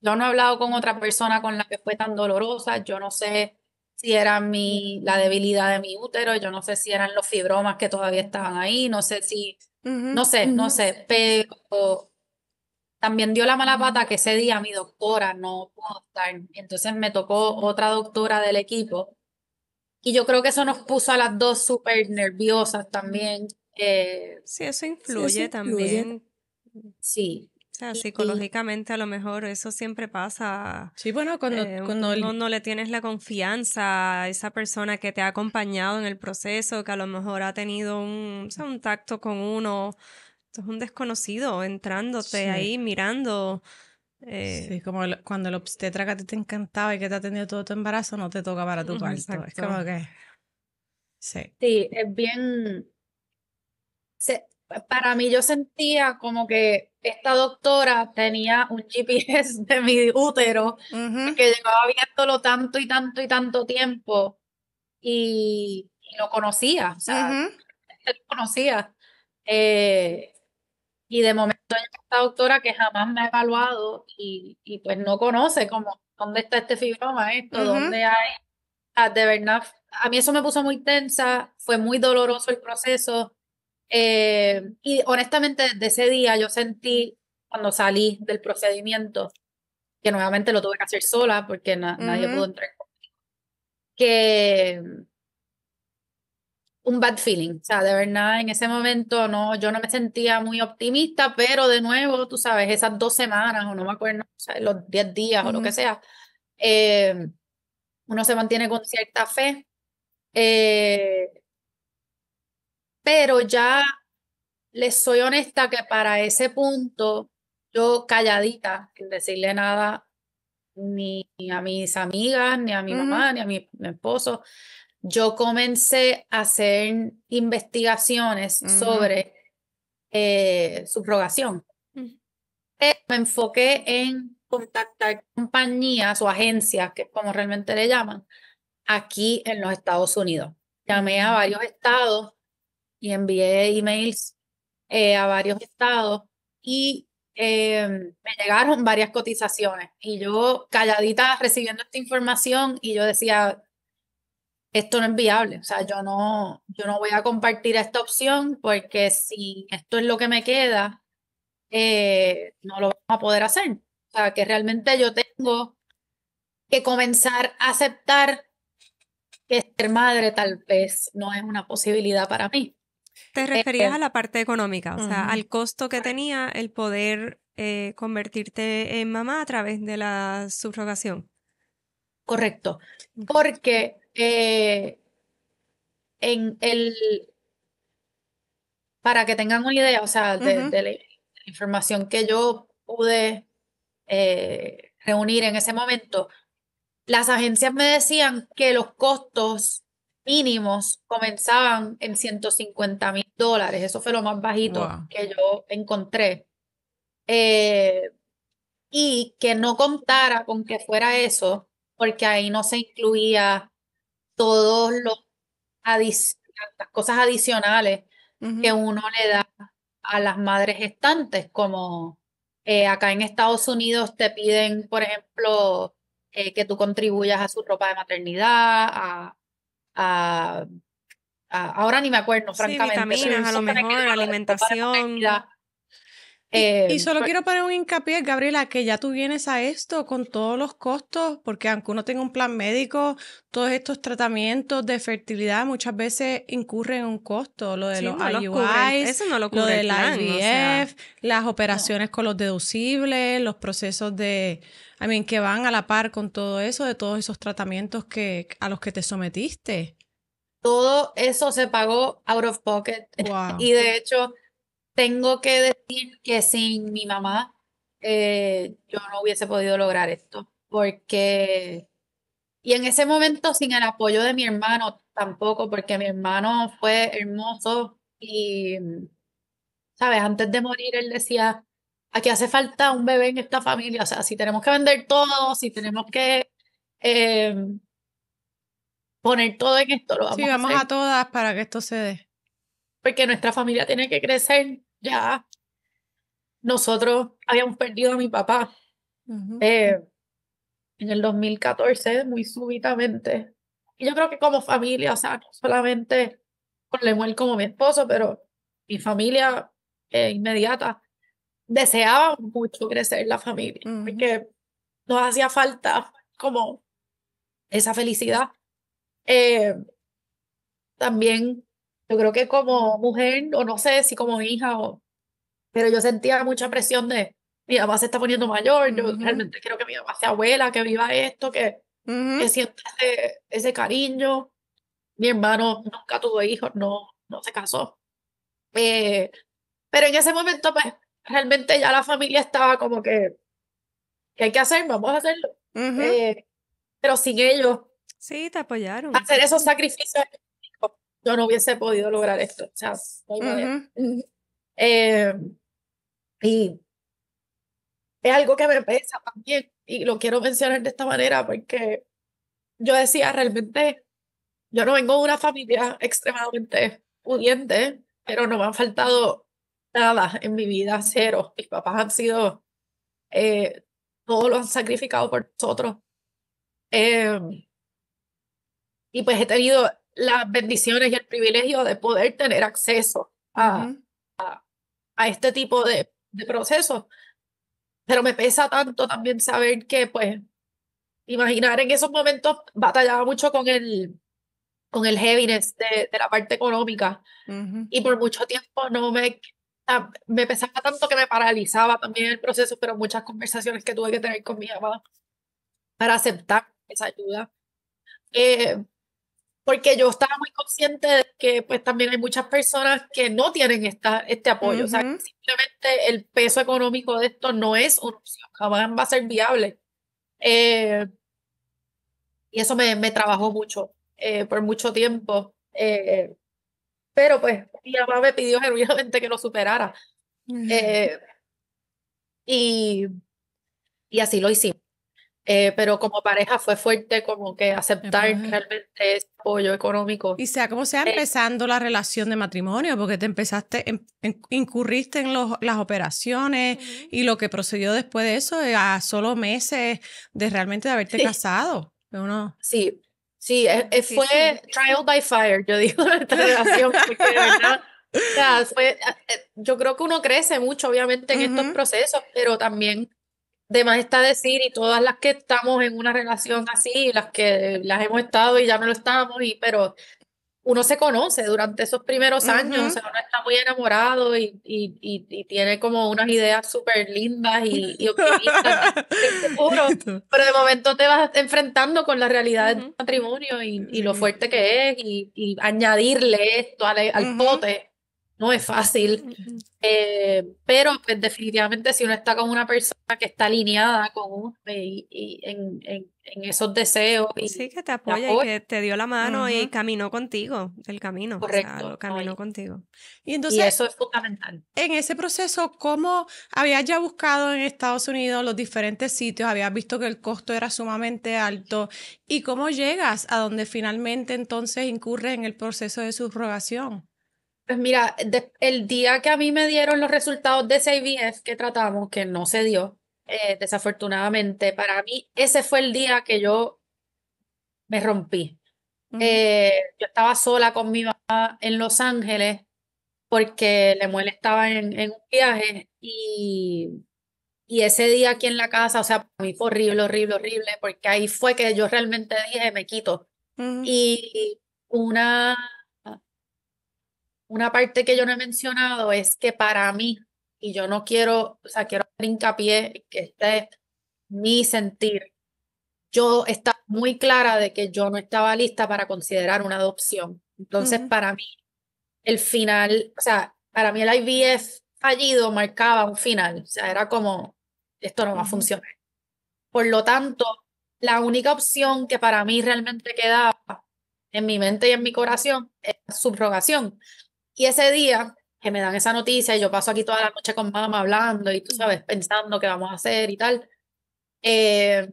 Yo no he hablado con otra persona con la que fue tan dolorosa. Yo no sé si era la debilidad de mi útero, yo no sé si eran los fibromas que todavía estaban ahí, no sé si, no sé, pero también dio la mala pata que ese día mi doctora no pudo estar. Entonces me tocó otra doctora del equipo y yo creo que eso nos puso a las dos súper nerviosas también. Sí, eso influye también. Sí. O sea, Y, psicológicamente a lo mejor eso siempre pasa. Sí, bueno, cuando No le tienes la confianza a esa persona que te ha acompañado en el proceso, que a lo mejor ha tenido o sea, un tacto con uno. Esto es un desconocido entrándote sí, ahí, mirando. sí, como cuando el obstetra que a ti te encantaba y que te ha atendido todo tu embarazo no te toca para tu parto. Es Exacto. como que, sí. sí, es bien. Para mí yo sentía como que esta doctora tenía un GPS de mi útero Ujú, que llevaba viéndolo tanto y tanto y tanto tiempo y lo conocía, o sea, ujú. él lo conocía. Eh, y de momento hay esta doctora que jamás me ha evaluado y pues no conoce como dónde está este fibroma, esto, Ujú. dónde hay. De verdad, a mí eso me puso muy tensa, fue muy doloroso el proceso. Y honestamente, desde ese día yo sentí, cuando salí del procedimiento, que nuevamente lo tuve que hacer sola porque nadie pudo Ujú. entrar, que un bad feeling, o sea, de verdad, en ese momento no, yo no me sentía muy optimista, pero de nuevo, tú sabes, esas 2 semanas, o no me acuerdo, o sea, los 10 días o lo que Ujú. sea, uno se mantiene con cierta fe, eh, pero ya les soy honesta que para ese punto, yo calladita, sin decirle nada ni a mis amigas, ni a mi Ujú. mamá, ni a mi esposo, yo comencé a hacer investigaciones Ujú. sobre subrogación. Mm. Me enfoqué en contactar compañías o agencias, que es como realmente le llaman, aquí en los Estados Unidos. Llamé a varios estados y envié emails a varios estados y me llegaron varias cotizaciones y yo calladita recibiendo esta información y yo decía, esto no es viable, o sea, yo no voy a compartir esta opción porque si esto es lo que me queda, no lo vamos a poder hacer. O sea, que realmente yo tengo que comenzar a aceptar que ser madre tal vez no es una posibilidad para mí. Te referías a la parte económica, o sea, Ujú. al costo que tenía el poder convertirte en mamá a través de la subrogación. Correcto, Ok. porque en el, para que tengan una idea, o sea, Ujú. de la información que yo pude reunir en ese momento, las agencias me decían que los costos mínimos comenzaban en $150,000. Eso fue lo más bajito Wow. que yo encontré. Eh, y que no contara con que fuera eso, porque ahí no se incluía todos las cosas adicionales que Ujú. uno le da a las madres gestantes, como acá en Estados Unidos te piden, por ejemplo, que tú contribuyas a su ropa de maternidad, a- ahora ni me acuerdo, Sí, francamente, pero vitaminas, se a lo supone que mejor, lo de ropa de alimentación. maternidad, Y solo quiero poner un hincapié, Gabriela, que ya tú vienes a esto con todos los costos, porque aunque uno tenga un plan médico, todos estos tratamientos de fertilidad muchas veces incurren en un costo. Lo de Sí, los no los cubre, IUIs, eso no lo lo cubre el del plan, o sea, IVF, las No. operaciones con los deducibles, los procesos que van a la par con todo eso, de todos esos tratamientos a los que te sometiste. Todo eso se pagó out of pocket. Wow. Y de hecho, tengo que decir que sin mi mamá, yo no hubiese podido lograr esto. Y en ese momento, sin el apoyo de mi hermano tampoco, porque mi hermano fue hermoso y, ¿sabes? Antes de morir, él decía, aquí hace falta un bebé en esta familia. O sea, si tenemos que vender todo, si tenemos que eh, poner todo en esto, lo Sí, vamos a vamos a hacer. todas para que esto se dé. Porque nuestra familia tiene que crecer. Ya nosotros habíamos perdido a mi papá Ujú. eh, en el 2014 muy súbitamente. Y yo creo que como familia, o sea, no solamente con Lemuel como mi esposo, pero mi familia inmediata, deseaba mucho crecer la familia, Ujú. porque nos hacía falta como esa felicidad. Eh, También, yo creo que como mujer, o no sé si como hija, pero yo sentía mucha presión de mi mamá se está poniendo mayor, yo Ujú. realmente quiero que mi mamá sea abuela, que viva esto, que Ujú. sienta ese cariño. Mi hermano nunca tuvo hijos, no se casó. Eh, pero en ese momento, pues, realmente ya la familia estaba como que, ¿qué hay que hacer? Vamos a hacerlo. Ujú. Eh, pero sin ellos, sí, te apoyaron. hacer esos sacrificios, yo no hubiese podido lograr esto. O sea, no hay manera. Ujú. Eh, y es algo que me pesa también, y lo quiero mencionar de esta manera porque yo decía, realmente, yo no vengo de una familia extremadamente pudiente, pero no me ha faltado nada en mi vida, cero. Mis papás han sido, todos lo han sacrificado por nosotros. Eh, y pues he tenido las bendiciones y el privilegio de poder tener acceso Ujú. a este tipo de procesos, pero me pesa tanto también saber que, pues, imaginar en esos momentos batallaba mucho con el heaviness de la parte económica Ujú. y por mucho tiempo me pesaba tanto que me paralizaba también el proceso, pero muchas conversaciones que tuve que tener con mi mamá para aceptar esa ayuda. Eh, Porque yo estaba muy consciente de que pues también hay muchas personas que no tienen este apoyo, o sea, Ujú. simplemente el peso económico de esto no es una opción, jamás va a ser viable. Eh, y eso me trabajó mucho por mucho tiempo. Pero pues mi mamá me pidió genuinamente que lo superara. Eh, y, y así lo hicimos. Pero como pareja fue fuerte como que aceptar Pues, realmente ese apoyo económico. y sea como sea, Eh, empezando la relación de matrimonio, porque te incurriste en las operaciones Ujú. y lo que procedió después de eso, a solo meses de realmente de haberte sí, casado. Uno. sí, sí, Es fue difícil. trial by fire, yo digo, nuestra relación, porque de verdad, o sea, yo creo que uno crece mucho, obviamente, en estos Ujú. procesos, pero también de más está decir, y todas las que estamos en una relación así, las que las hemos estado y ya no lo estamos, pero uno se conoce durante esos primeros años, o Ujú. sea, uno está muy enamorado y tiene como unas ideas súper lindas y optimistas del futuro, pero de momento te vas enfrentando con la realidad del Ujú. matrimonio y lo Sí. fuerte que es y añadirle esto al Ujú. pote no es fácil. Ujú. Pero pues definitivamente si uno está con una persona que está alineada con uno y en esos deseos Sí, y que te apoya y apoyo, que te dio la mano y Ujú. caminó contigo el camino, o sea, lo correcto, ¿no? caminó contigo. Y Y entonces, eso es fundamental. en ese proceso, ¿cómo habías ya buscado en Estados Unidos los diferentes sitios? Habías visto que el costo era sumamente alto. ¿Y cómo llegas a donde finalmente entonces incurres en el proceso de subrogación? Pues mira, el día que a mí me dieron los resultados de ese IVF que tratamos, que no se dio, desafortunadamente, para mí ese fue el día que yo me rompí. Ujú. Yo estaba sola con mi mamá en Los Ángeles porque Lemuel estaba en un viaje y ese día aquí en la casa, o sea, para mí fue horrible, horrible, horrible, porque ahí fue que yo realmente dije, me quito. Ujú, Y una, una parte que yo no he mencionado es que para mí, y yo no quiero, o sea, quiero hacer hincapié en que este es mi sentir. Yo estaba muy clara de que yo no estaba lista para considerar una adopción. Entonces, ujú, para mí, el final, o sea, para mí el IVF fallido marcaba un final. O sea, era como, esto no va a ujú, funcionar. Por lo tanto, la única opción que para mí realmente quedaba en mi mente y en mi corazón es la subrogación. Y ese día que me dan esa noticia y yo paso aquí toda la noche con mamá hablando y tú sabes, pensando qué vamos a hacer y tal, eh,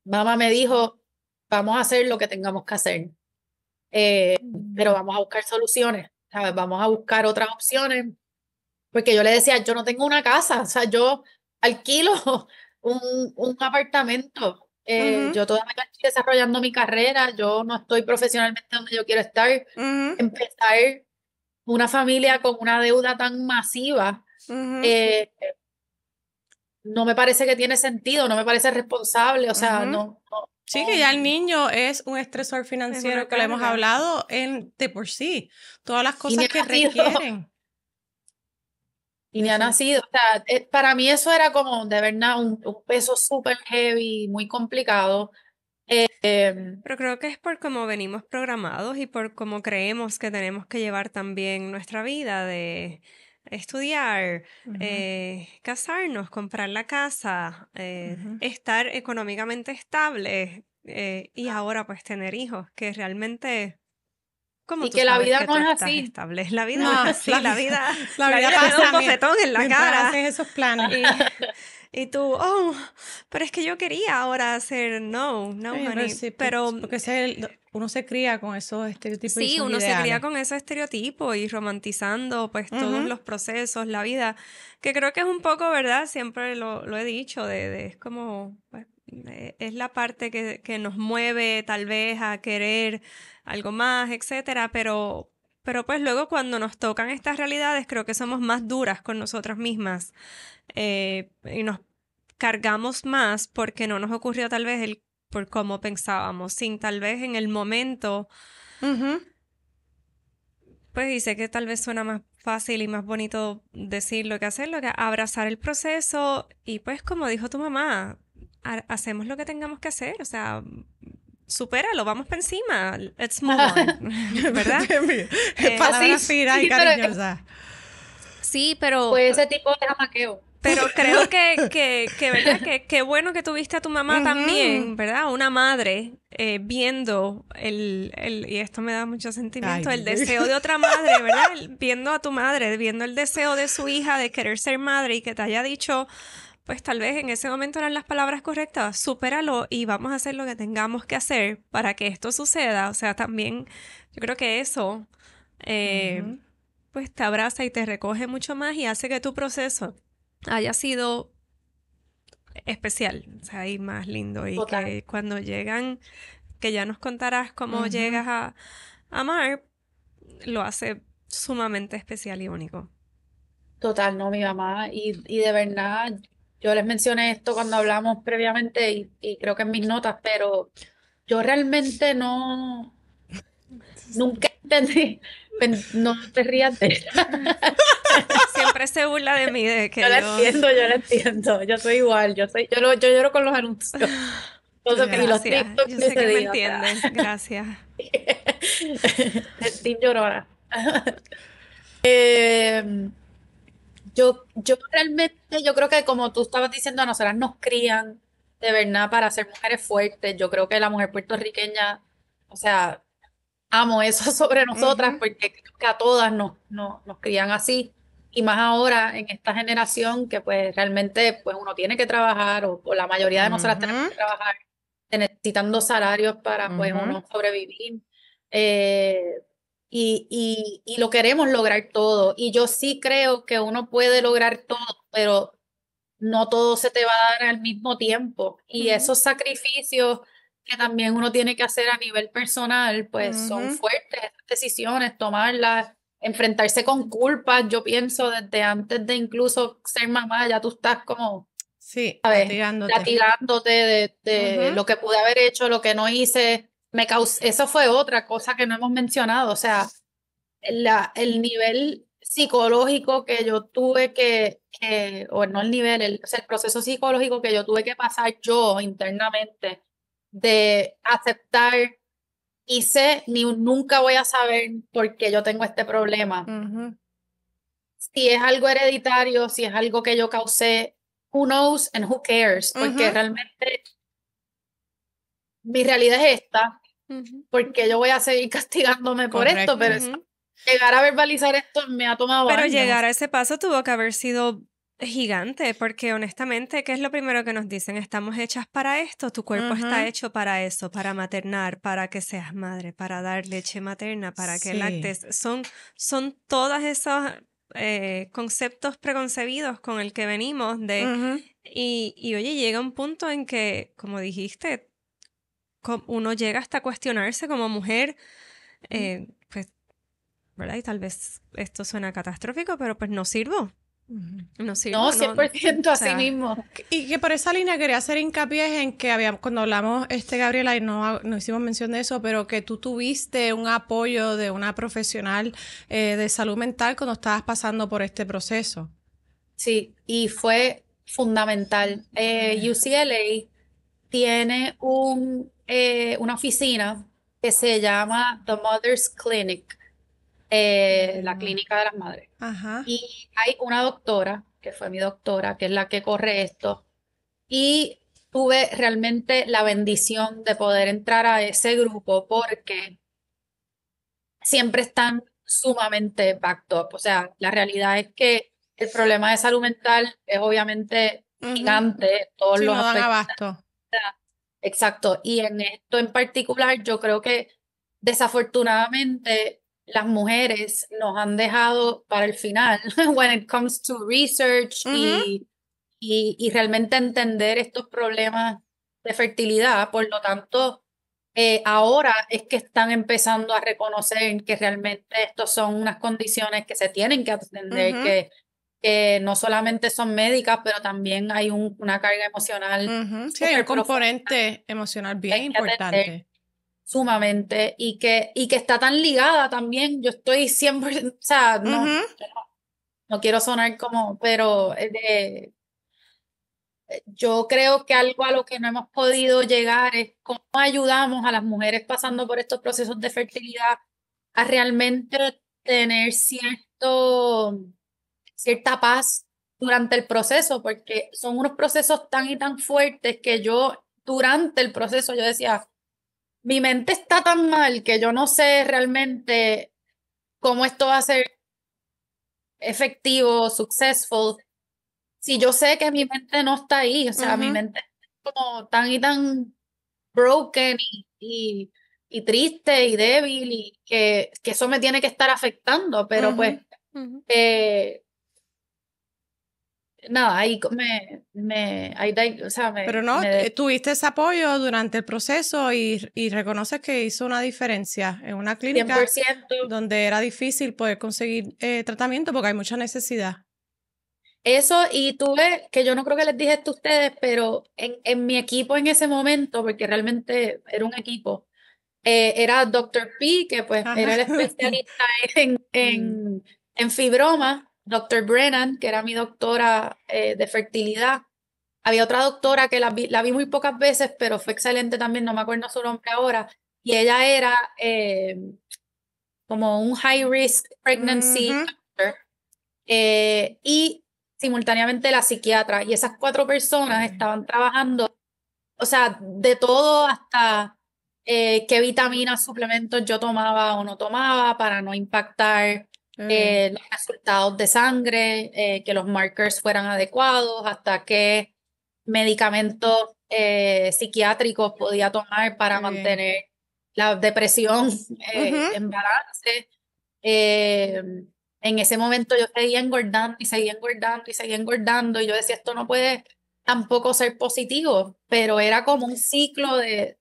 mamá me dijo, vamos a hacer lo que tengamos que hacer, pero ujú, vamos a buscar soluciones, ¿sabes? Vamos a buscar otras opciones, porque yo le decía, yo no tengo una casa, o sea, yo alquilo un apartamento, ujú, yo todavía estoy desarrollando mi carrera, yo no estoy profesionalmente donde yo quiero estar, ujú, empezar una familia con una deuda tan masiva, ujú, eh, no me parece que tiene sentido, no me parece responsable, o sea, ujú. no, no, Sí, que no, ya el niño es un estresor Es una financiero que lo hemos carga. hablado de por sí. Todas las y ni cosas ha que nacido, requieren. y ni ha nacido, o sea, para mí eso era como de verdad un peso súper heavy, muy complicado. Pero creo que es por cómo venimos programados y por cómo creemos que tenemos que llevar también nuestra vida de estudiar, Ujú, casarnos, comprar la casa, ujú. estar económicamente estable y ahora pues tener hijos, que realmente, ¿cómo Y tú que la sabes vida que no tú es estás así. estable? La vida no es No, así, la la vida vida te da un pasa bofetón en la mientras cara. haces esos planes. Y, y tú, oh, pero es que yo quería ahora hacer, no, no, Pero honey. sí, Pero porque uno se cría con esos estereotipos y sí, esos uno se cría ideales. con ese estereotipo y romantizando pues todos Ujú, los procesos, la vida, que creo que es un poco, ¿verdad? Siempre lo he dicho, es como, pues, es la parte que nos mueve tal vez a querer algo más, etcétera, pero pues luego cuando nos tocan estas realidades creo que somos más duras con nosotras mismas y nos cargamos más porque no nos ocurrió tal vez el por cómo pensábamos, sin tal vez en el momento, ujú. pues dice que tal vez suena más fácil y más bonito decirlo que hacerlo, que abrazar el proceso y pues como dijo tu mamá, hacemos lo que tengamos que hacer, o sea, supéralo, vamos para encima, let's move on, ¿verdad? Palabras Así, finas y sí, pero cariñosas. Sí, pero fue ese tipo de jamaqueo. Pero creo que ¿verdad? Que qué bueno que tuviste a tu mamá Ujú. también, ¿verdad? Una madre viendo y esto me da mucho Ay, sentimiento, el Dios mío. deseo de otra madre, ¿verdad? Viendo a tu madre, viendo el deseo de su hija de querer ser madre y que te haya dicho, pues tal vez en ese momento eran las palabras correctas, supéralo y vamos a hacer lo que tengamos que hacer para que esto suceda. O sea, también yo creo que eso, eh, Ujú. pues te abraza y te recoge mucho más y hace que tu proceso haya sido especial, o sea, y más lindo. Y Total, que cuando llegan, que ya nos contarás cómo Ujú. llegas a amar, lo hace sumamente especial y único. total, no, mi mamá. Y de verdad, yo les mencioné esto cuando hablamos previamente y creo que en mis notas, pero yo realmente nunca entendí, no te rías de eso. Siempre se burla de mí, de Yo que la yo... entiendo, yo la entiendo. Yo soy igual, yo lloro con los anuncios. Y los Gracias, TikToks yo de sé ese que me día, o sea. entiendes, gracias. El Team Llorona. Eh, yo realmente, yo creo que como tú estabas diciendo, a nosotras nos crían de verdad para ser mujeres fuertes. Yo creo que la mujer puertorriqueña, o sea, amo eso sobre nosotras Ujú. porque creo que a todas nos crían así. Y más ahora en esta generación que pues realmente pues uno tiene que trabajar o la mayoría de nosotras tenemos Ujú. que trabajar necesitando salarios para pues Ujú. uno sobrevivir. Eh, y lo queremos lograr todo. Y yo sí creo que uno puede lograr todo, pero no todo se te va a dar al mismo tiempo. Y Ujú. esos sacrificios que también uno tiene que hacer a nivel personal, pues son Ujú. fuertes, esas decisiones, tomarlas. enfrentarse con culpas, yo pienso desde antes de incluso ser mamá, ya tú estás como, Sí, ¿sabes? latigándote. Latigándote de lo que pude haber hecho, lo que no hice. Eso fue otra cosa que no hemos mencionado, o sea, el nivel psicológico que yo tuve o no el nivel, o sea, el proceso psicológico que yo tuve que pasar yo internamente de aceptar y nunca voy a saber por qué yo tengo este problema. Si es algo hereditario, si es algo que yo causé, who knows and who cares, porque realmente mi realidad es esta, porque yo voy a seguir castigándome por esto, pero llegar a verbalizar esto me ha tomado Pero años. llegar a ese paso tuvo que haber sido gigante, porque honestamente, ¿qué es lo primero que nos dicen? Estamos hechas para esto, tu cuerpo está hecho para eso, para maternar, para que seas madre, para dar leche materna, para que lactes. Son todos esos conceptos preconcebidos con el que venimos y oye, llega un punto en que, como dijiste, uno llega hasta cuestionarse como mujer, pues, ¿verdad? Y tal vez esto suena catastrófico, pero pues no sirvo. No sirvo. No, 100% así mismo. Y que por esa línea quería hacer hincapié en que cuando hablamos, Gabriela, y no hicimos mención de eso, pero que tú tuviste un apoyo de una profesional de salud mental cuando estabas pasando por este proceso. Sí, y fue fundamental. UCLA tiene una oficina que se llama The Mother's Clinic, la clínica de las madres. Y hay una doctora, que fue mi doctora, que es la que corre esto, y tuve realmente la bendición de poder entrar a ese grupo porque siempre están sumamente backed up. O sea, la realidad es que el problema de salud mental es obviamente gigante, todos los no dan aspectos. abasto. Exacto. Y en esto en particular, yo creo que desafortunadamente las mujeres nos han dejado para el final when it comes to research y realmente entender estos problemas de fertilidad. Por lo tanto, ahora es que están empezando a reconocer que realmente estos son unas condiciones que se tienen que atender, que no solamente son médicas, pero también hay una carga emocional. Sí, hay un componente emocional bien importante. Sumamente, y que está tan ligada también. Yo estoy siempre, o sea, no quiero sonar como, pero yo creo que algo a lo que no hemos podido llegar es cómo ayudamos a las mujeres pasando por estos procesos de fertilidad a realmente tener cierta paz durante el proceso, porque son unos procesos tan y tan fuertes que durante el proceso yo decía, mi mente está tan mal que yo no sé realmente cómo esto va a ser efectivo, successful, si yo sé que mi mente no está ahí. O sea, mi mente es como tan y tan broken y triste y débil y que eso me tiene que estar afectando, pero pues nada, ahí o sea, pero no, tuviste ese apoyo durante el proceso y reconoces que hizo una diferencia en una clínica 100%. donde era difícil poder conseguir tratamiento porque hay mucha necesidad. Eso, y tuve, que yo no creo que les dije esto a ustedes, pero en mi equipo en ese momento, porque realmente era un equipo, era Dr. P, que pues era el especialista en fibroma, Dr. Brennan, que era mi doctora de fertilidad. Había otra doctora que la vi muy pocas veces, pero fue excelente también, no me acuerdo su nombre ahora, y ella era como un high risk pregnancy doctor, y simultáneamente la psiquiatra, y esas 4 personas estaban trabajando, o sea, de todo hasta qué vitaminas, suplementos yo tomaba o no tomaba para no impactar los resultados de sangre, que los markers fueran adecuados, hasta qué medicamentos psiquiátricos podía tomar para mantener la depresión en balance. En ese momento yo seguía engordando y seguía engordando y seguía engordando y yo decía, esto no puede tampoco ser positivo, pero era como un ciclo de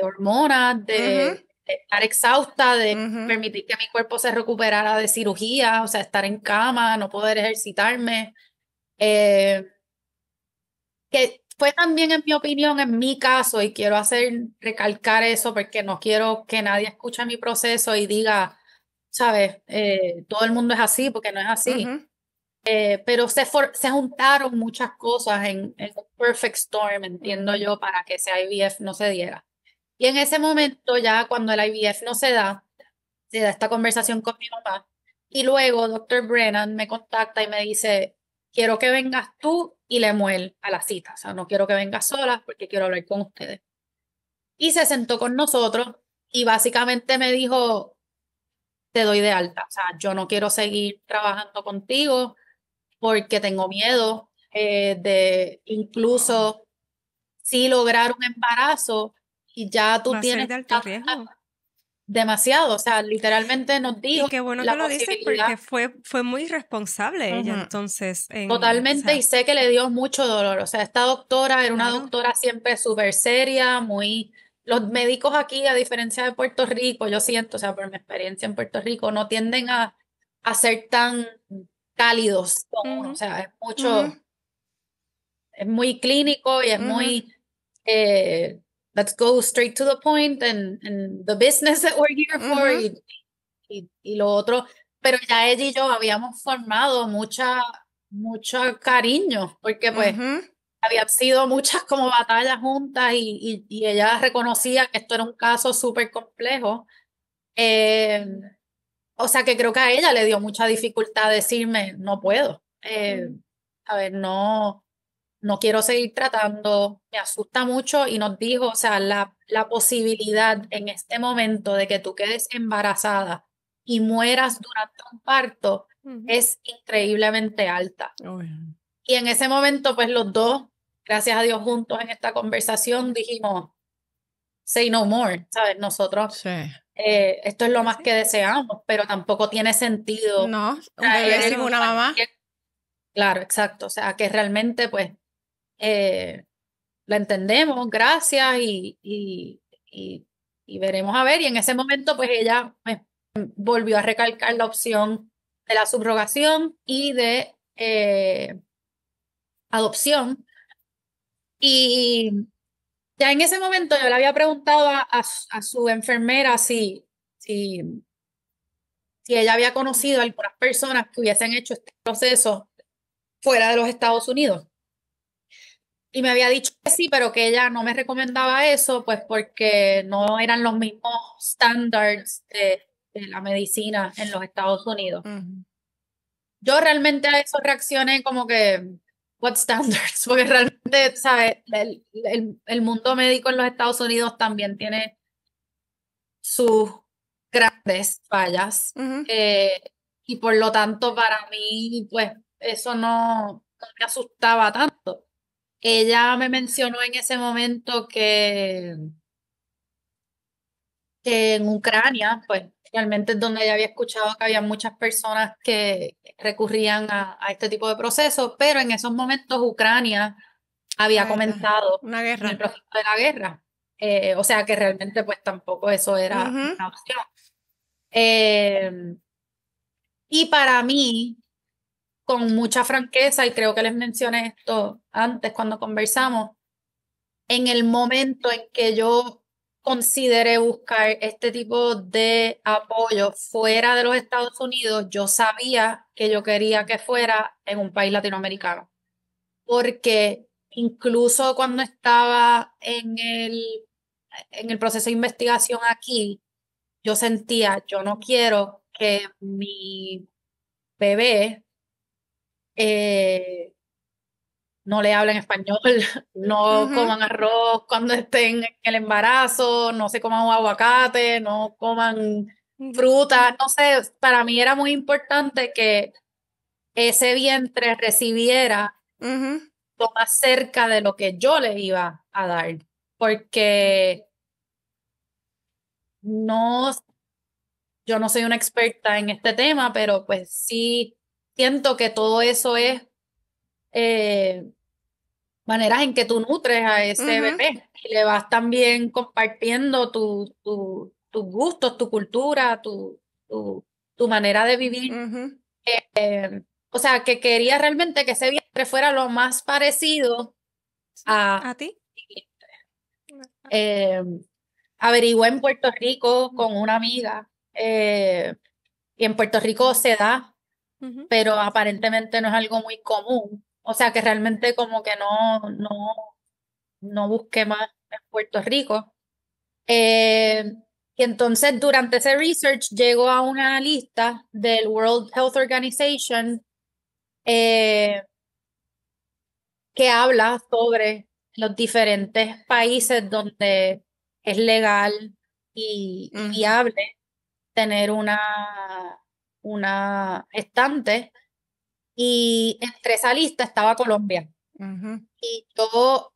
hormonas, de estar exhausta, de Ujú. permitir que mi cuerpo se recuperara de cirugía, o sea, estar en cama, no poder ejercitarme. Eh, que fue también, en mi opinión, en mi caso, y quiero recalcar eso porque no quiero que nadie escuche mi proceso y diga, ¿sabes? Todo el mundo es así, porque no es así. Ujú. Pero se juntaron muchas cosas en un perfect storm, entiendo yo, para que ese IVF no se diera. Y en ese momento, ya cuando el IVF no se da esta conversación con mi mamá. Y luego doctor Brennan me contacta y me dice, quiero que vengas tú y Lemuel a la cita. O sea, no quiero que vengas sola porque quiero hablar con ustedes. Y se sentó con nosotros y básicamente me dijo, te doy de alta. O sea, yo no quiero seguir trabajando contigo porque tengo miedo de Oh. incluso si lograr un embarazo y ya tú Va a ser tienes de alto riesgo. demasiado, o sea, literalmente nos Y dijo qué bueno que la lo dices posibilidad porque fue muy responsable ella Ujú. entonces o totalmente y sea, sé que le dio mucho dolor, o sea, esta doctora era una claro. doctora siempre súper seria, los médicos aquí, a diferencia de Puerto Rico, yo siento, o sea, por mi experiencia en Puerto Rico, no tienden a ser tan cálidos con uno, o Ujú, sea, Ujú. es muy clínico y es Ujú. muy, eh, let's go straight to the point and the business that we're here for Ujú. y lo otro, pero ya ella y yo habíamos formado mucho cariño, porque pues Ujú. habían sido muchas como batallas juntas y ella reconocía que esto era un caso súper complejo. Eh, o sea que creo que a ella le dio mucha dificultad decirme, no puedo. ujú. A ver, no quiero seguir tratando, me asusta mucho y nos dijo, o sea, la posibilidad en este momento de que tú quedes embarazada y mueras durante un parto Ujú. es increíblemente alta. Uy. Y en ese momento, pues los dos, gracias a Dios, juntos en esta conversación dijimos, say no more, ¿sabes? Nosotros, Sí. esto es lo Sí, más sí. que deseamos, pero tampoco tiene sentido No, un bebé traer sin una mamá. cualquier, claro, exacto, o sea, que realmente, pues, eh, la entendemos, gracias, y veremos a ver. Y en ese momento, pues ella pues, volvió a recalcar la opción de la subrogación y de adopción. Y ya en ese momento yo le había preguntado a su enfermera si, si ella había conocido a algunas personas que hubiesen hecho este proceso fuera de los Estados Unidos. Y me había dicho que sí, pero que ella no me recomendaba eso, pues porque no eran los mismos estándares de la medicina en los Estados Unidos. Ujú. Yo realmente a eso reaccioné como que, what standards? Porque realmente, ¿sabes? El mundo médico en los Estados Unidos también tiene sus grandes fallas. Ujú. eh, y por lo tanto, para mí, pues eso no me asustaba tanto. Ella me mencionó en ese momento que en Ucrania, pues realmente es donde ella había escuchado que había muchas personas que recurrían a este tipo de procesos, pero en esos momentos Ucrania había Ahí está. comenzado Una en el guerra. proceso de la guerra. O sea que realmente pues tampoco eso era Ujú. una opción. Eh, y para mí, con mucha franqueza, y creo que les mencioné esto antes cuando conversamos, en el momento en que yo consideré buscar este tipo de apoyo fuera de los Estados Unidos, yo sabía que yo quería que fuera en un país latinoamericano, porque incluso cuando estaba en el proceso de investigación aquí, yo sentía, yo no quiero que mi bebé eh, no le hablen español, no Ujú. coman arroz cuando estén en el embarazo, no se coman un aguacate, no coman Ujú. fruta, no sé, para mí era muy importante que ese vientre recibiera Ujú. lo más cerca de lo que yo le iba a dar, porque no, yo no soy una experta en este tema, pero pues sí siento que todo eso es eh, maneras en que tú nutres a ese Ujú. bebé y le vas también compartiendo tu tus gustos, tu cultura, tu manera de vivir. Ujú. O sea, que quería realmente que ese vientre fuera lo más parecido a... ¿A ti? Eh, averigüé en Puerto Rico con una amiga y en Puerto Rico se da, Ujú. pero aparentemente no es algo muy común. O sea, que realmente como que no busqué más en Puerto Rico. Eh, y entonces durante ese research llego a una lista del World Health Organization eh, que habla sobre los diferentes países donde es legal y Ujú. viable tener una estante. Y entre esa lista estaba Colombia. Ujú. Y yo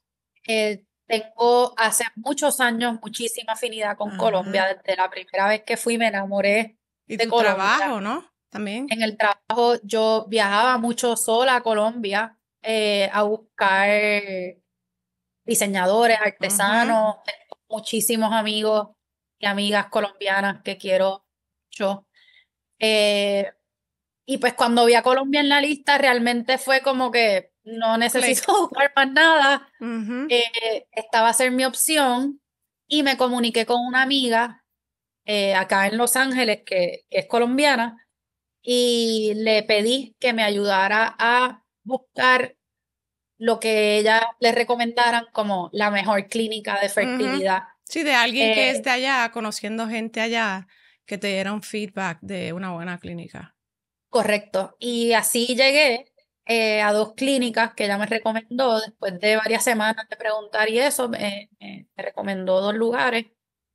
tengo hace muchos años muchísima afinidad con Ajá. Colombia. Desde la primera vez que fui me enamoré Y de tu Colombia. trabajo, ¿no? También. En el trabajo yo viajaba mucho sola a Colombia a buscar diseñadores, Ujú. artesanos. Tengo muchísimos amigos y amigas colombianas que quiero mucho. Eh, y pues cuando vi a Colombia en la lista, realmente fue como que no necesito Click. buscar más nada. Ujú. Esta va a ser mi opción. Y me comuniqué con una amiga acá en Los Ángeles que es colombiana y le pedí que me ayudara a buscar lo que ella le recomendaran como la mejor clínica de Ujú. fertilidad. Sí, de alguien que es Eh, de allá, conociendo gente allá, que te diera un feedback de una buena clínica. Correcto. Y así llegué a dos clínicas que ella me recomendó después de varias semanas de preguntar y eso, me recomendó dos lugares.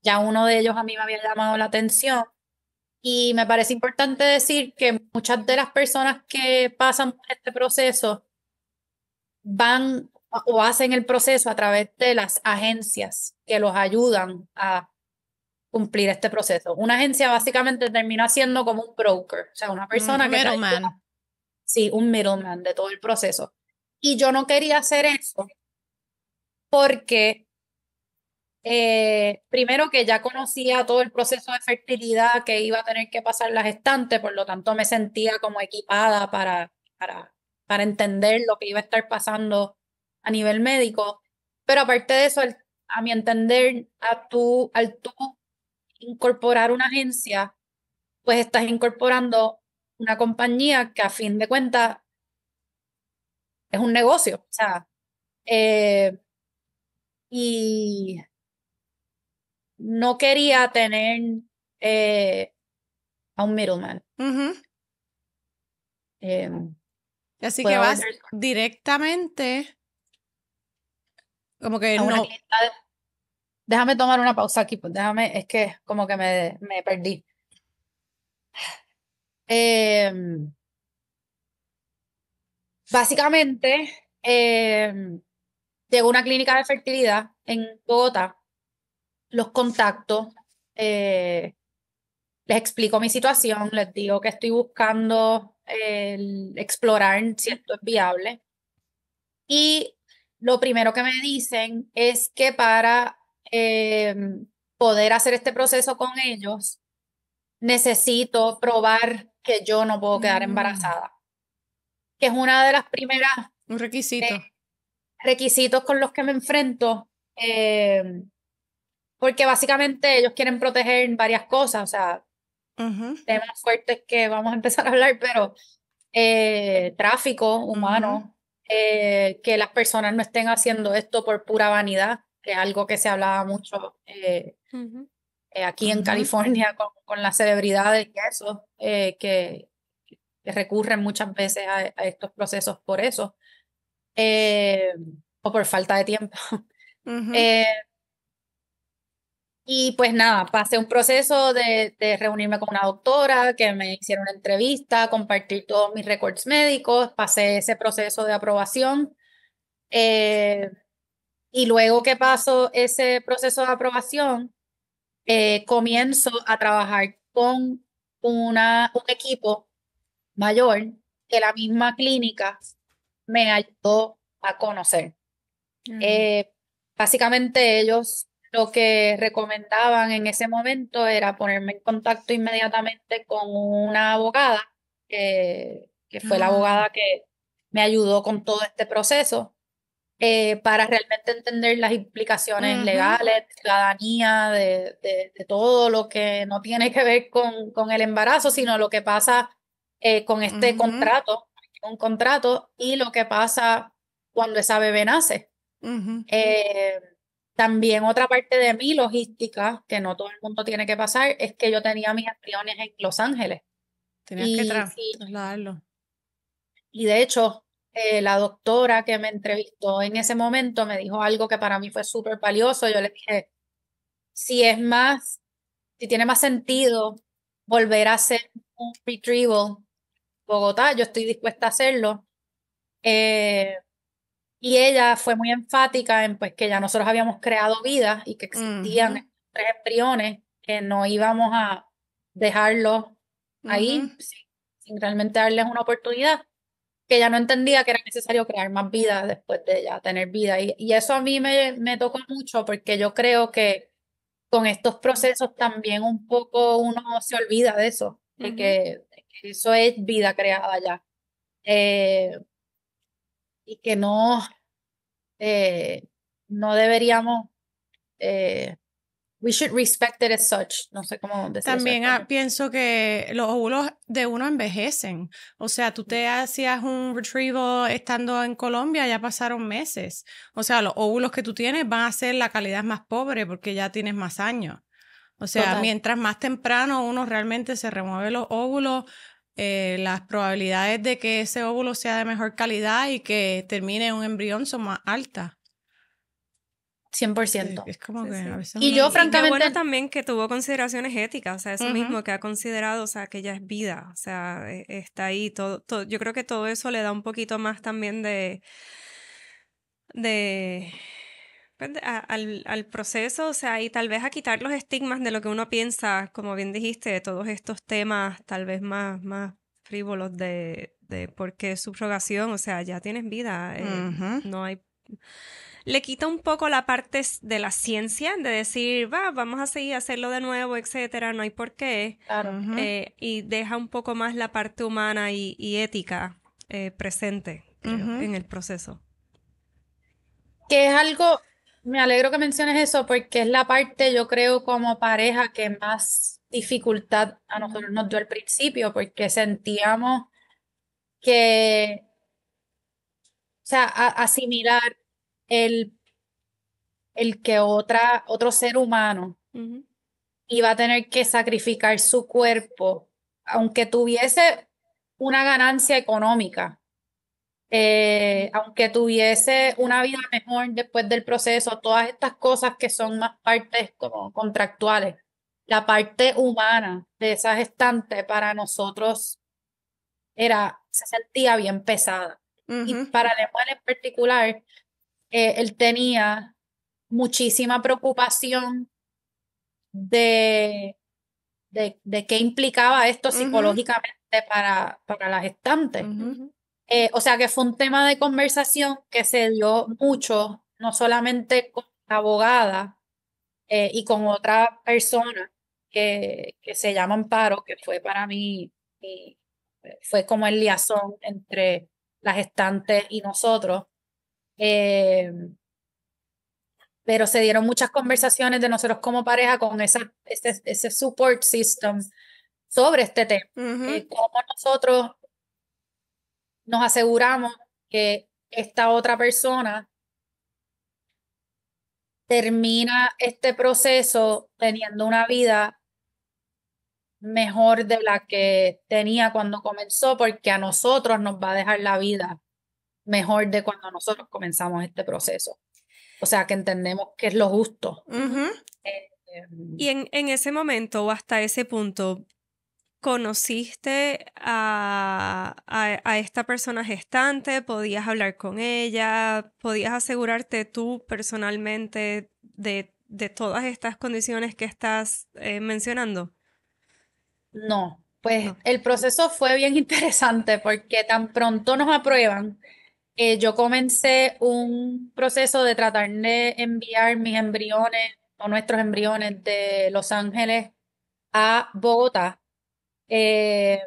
Ya uno de ellos a mí me había llamado la atención y me parece importante decir que muchas de las personas que pasan por este proceso van o hacen el proceso a través de las agencias que los ayudan a cumplir este proceso. Una agencia básicamente termina siendo como un broker, o sea, una persona Un que te ayuda. middleman. Sí, un middleman de todo el proceso. Y yo no quería hacer eso porque, primero que ya conocía todo el proceso de fertilidad que iba a tener que pasar la gestante, por lo tanto me sentía como equipada para entender lo que iba a estar pasando a nivel médico. Pero aparte de eso, a mi entender, al tú incorporar una agencia, pues estás incorporando una compañía que a fin de cuentas es un negocio. O sea, Eh, y no quería tener eh, a un middleman. Ujú. Eh, Así que puedo vas volver directamente, como que a una no. clínica. Déjame tomar una pausa aquí, pues déjame, es que como que me perdí. Eh, básicamente, llegó a una clínica de fertilidad en Bogotá, los contacto, les explico mi situación, les digo que estoy buscando explorar si esto es viable. Y lo primero que me dicen es que para poder hacer este proceso con ellos, necesito probar que yo no puedo quedar Mm, embarazada, que es una de las primeras un eh, requisito. requisitos con los que me enfrento, porque básicamente ellos quieren proteger varias cosas, o sea, Ujú. temas fuertes que vamos a empezar a hablar, pero tráfico Ujú. humano, que las personas no estén haciendo esto por pura vanidad, que es algo que se hablaba mucho Ujú. aquí en Ujú. California con las celebridades y eso, que recurren muchas veces a estos procesos por eso, eh, o por falta de tiempo. Ujú. Eh, Y pues nada, pasé un proceso de reunirme con una doctora, que me hiciera una entrevista, compartir todos mis récords médicos, pasé ese proceso de aprobación. eh, y luego que paso ese proceso de aprobación, comienzo a trabajar con un equipo mayor que la misma clínica me ayudó a conocer. Mm. Eh, básicamente ellos lo que recomendaban en ese momento era ponerme en contacto inmediatamente con una abogada, que fue la abogada que me ayudó con todo este proceso, para realmente entender las implicaciones legales, de ciudadanía, de todo lo que no tiene que ver con el embarazo, sino lo que pasa con este contrato, un contrato, y lo que pasa cuando esa bebé nace. También otra parte de mi logística, que no todo el mundo tiene que pasar, es que yo tenía mis embriones en Los Ángeles. Tenías que Sí, trasladarlo. y de hecho, la doctora que me entrevistó en ese momento me dijo algo que para mí fue súper valioso. Yo le dije, si tiene más sentido volver a hacer un retrieval en Bogotá, yo estoy dispuesta a hacerlo. Y ella fue muy enfática en pues que ya nosotros habíamos creado vida y que existían estos 3 embriones, que no íbamos a dejarlos ahí sin realmente darles una oportunidad, que ella no entendía que era necesario crear más vida después de ya tener vida. Y eso a mí me tocó mucho, porque yo creo que con estos procesos también un poco uno se olvida de eso, de que eso es vida creada ya. Y que no deberíamos, we should respect it as such. No sé cómo decir eso en También español. pienso que los óvulos de uno envejecen. O sea, tú te hacías un retrieval estando en Colombia, ya pasaron meses. O sea, los óvulos que tú tienes van a ser la calidad más pobre porque ya tienes más años. O sea, Total. mientras más temprano uno realmente se remueve los óvulos, las probabilidades de que ese óvulo sea de mejor calidad y que termine en un embrión son más altas. 100%. Es como Sí, que sí. a veces Y yo, Y qué bueno francamente, también que tuvo consideraciones éticas, o sea, eso mismo que ha considerado, o sea, que ella es vida, o sea, está ahí, yo creo que todo eso le da un poquito más también de, pues, al proceso, o sea, y tal vez a quitar los estigmas de lo que uno piensa, como bien dijiste, de todos estos temas tal vez más frívolos de por qué subrogación, o sea, ya tienes vida, no hay. Le quita un poco la parte de la ciencia, de decir, vamos a seguir a hacerlo de nuevo, etcétera, no hay por qué, claro, y deja un poco más la parte humana y ética presente, creo, en el proceso. que es algo, me alegro que menciones eso, porque es la parte, yo creo, como pareja, que más dificultad a nosotros nos dio al principio, porque sentíamos que, o sea, asimilar el, el que otro ser humano iba a tener que sacrificar su cuerpo, aunque tuviese una ganancia económica, aunque tuviese una vida mejor después del proceso, todas estas cosas que son más partes como contractuales, la parte humana de esa gestante para nosotros se sentía bien pesada. Y para Lemuel en particular, él tenía muchísima preocupación de, de qué implicaba esto psicológicamente para la gestante. O sea que fue un tema de conversación que se dio mucho, no solamente con la abogada y con otra persona que se llama Amparo, que fue para mí, fue como el liazón entre la gestante y nosotros. Eh, pero se dieron muchas conversaciones de nosotros como pareja con ese support system sobre este tema. Cómo nosotros nos aseguramos que esta otra persona termina este proceso teniendo una vida mejor de la que tenía cuando comenzó, porque a nosotros nos va a dejar la vida mejor de cuando nosotros comenzamos este proceso. O sea, que entendemos que es lo justo. Y en ese momento o hasta ese punto, ¿conociste a esta persona gestante? ¿Podías hablar con ella? ¿Podías asegurarte tú personalmente de todas estas condiciones que estás mencionando? No, pues No. el proceso fue bien interesante, porque tan pronto nos aprueban, yo comencé un proceso de tratar de enviar mis embriones o nuestros embriones de Los Ángeles a Bogotá. Eh,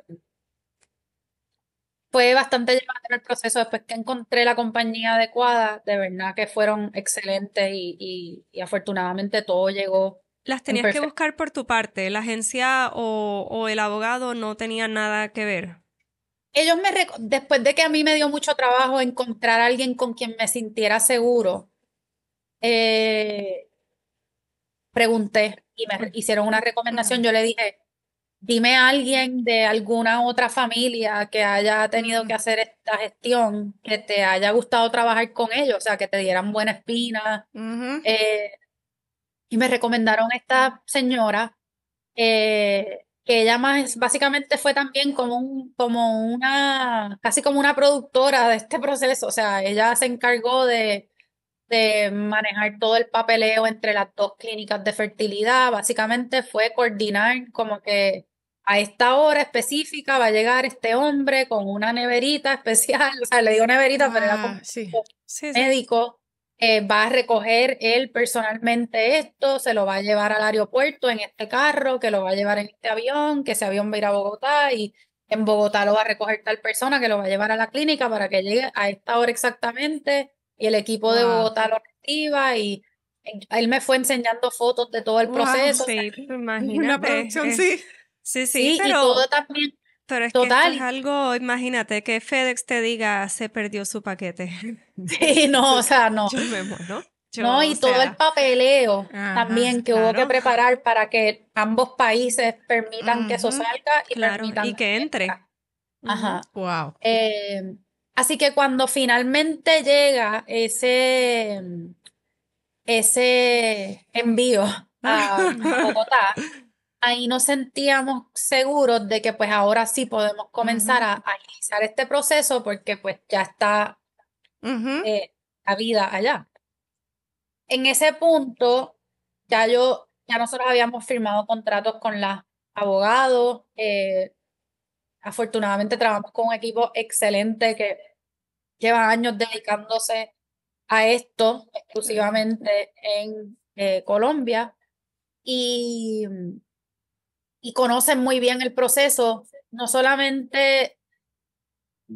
Fue bastante llevadero el proceso después que encontré la compañía adecuada, de verdad que fueron excelentes y afortunadamente todo llegó Las en tenías que perfecto. buscar por tu parte. La agencia o el abogado no tenían nada que ver. Después de que a mí me dio mucho trabajo encontrar a alguien con quien me sintiera seguro, eh, pregunté y me hicieron una recomendación. Yo le dije, dime a alguien de alguna otra familia que haya tenido que hacer esta gestión, que te haya gustado trabajar con ellos, o sea, que te dieran buena espina. Ujú. Eh, y me recomendaron esta señora, que ella más básicamente fue también casi como una productora de este proceso, o sea, ella se encargó de manejar todo el papeleo entre las dos clínicas de fertilidad. Básicamente fue coordinar como que a esta hora específica va a llegar este hombre con una neverita especial, o sea, le digo neverita, pero era como Ah, sí. Sí, sí. médico, va a recoger él personalmente esto, se lo va a llevar al aeropuerto en este carro, que lo va a llevar en este avión, que ese avión va a ir a Bogotá y en Bogotá lo va a recoger tal persona que lo va a llevar a la clínica para que llegue a esta hora exactamente y el equipo de Wow. Bogotá lo reciba y él me fue enseñando fotos de todo el Wow. proceso, o sea, Sí, Una producción, imagínate. sí. Sí, sí, sí, y todo también, pero es que esto total, es algo, imagínate que FedEx te diga se perdió su paquete. sí, no, o sea, no. Yo me muero. No, Yo, o y todo el sea, papeleo Ajá. también que hubo que claro, preparar para que ambos países permitan que eso Ujú. salga y claro, y permitan que que entre. entre. Ujú. Ajá. Wow. Así que cuando finalmente llega ese envío a Bogotá, ahí nos sentíamos seguros de que pues ahora sí podemos comenzar Ujú. a agilizar este proceso porque pues ya está, Ujú. la vida allá. En ese punto, ya nosotros habíamos firmado contratos con los abogados. Afortunadamente trabajamos con un equipo excelente que lleva años dedicándose a esto exclusivamente en Colombia y, y conocen muy bien el proceso, no solamente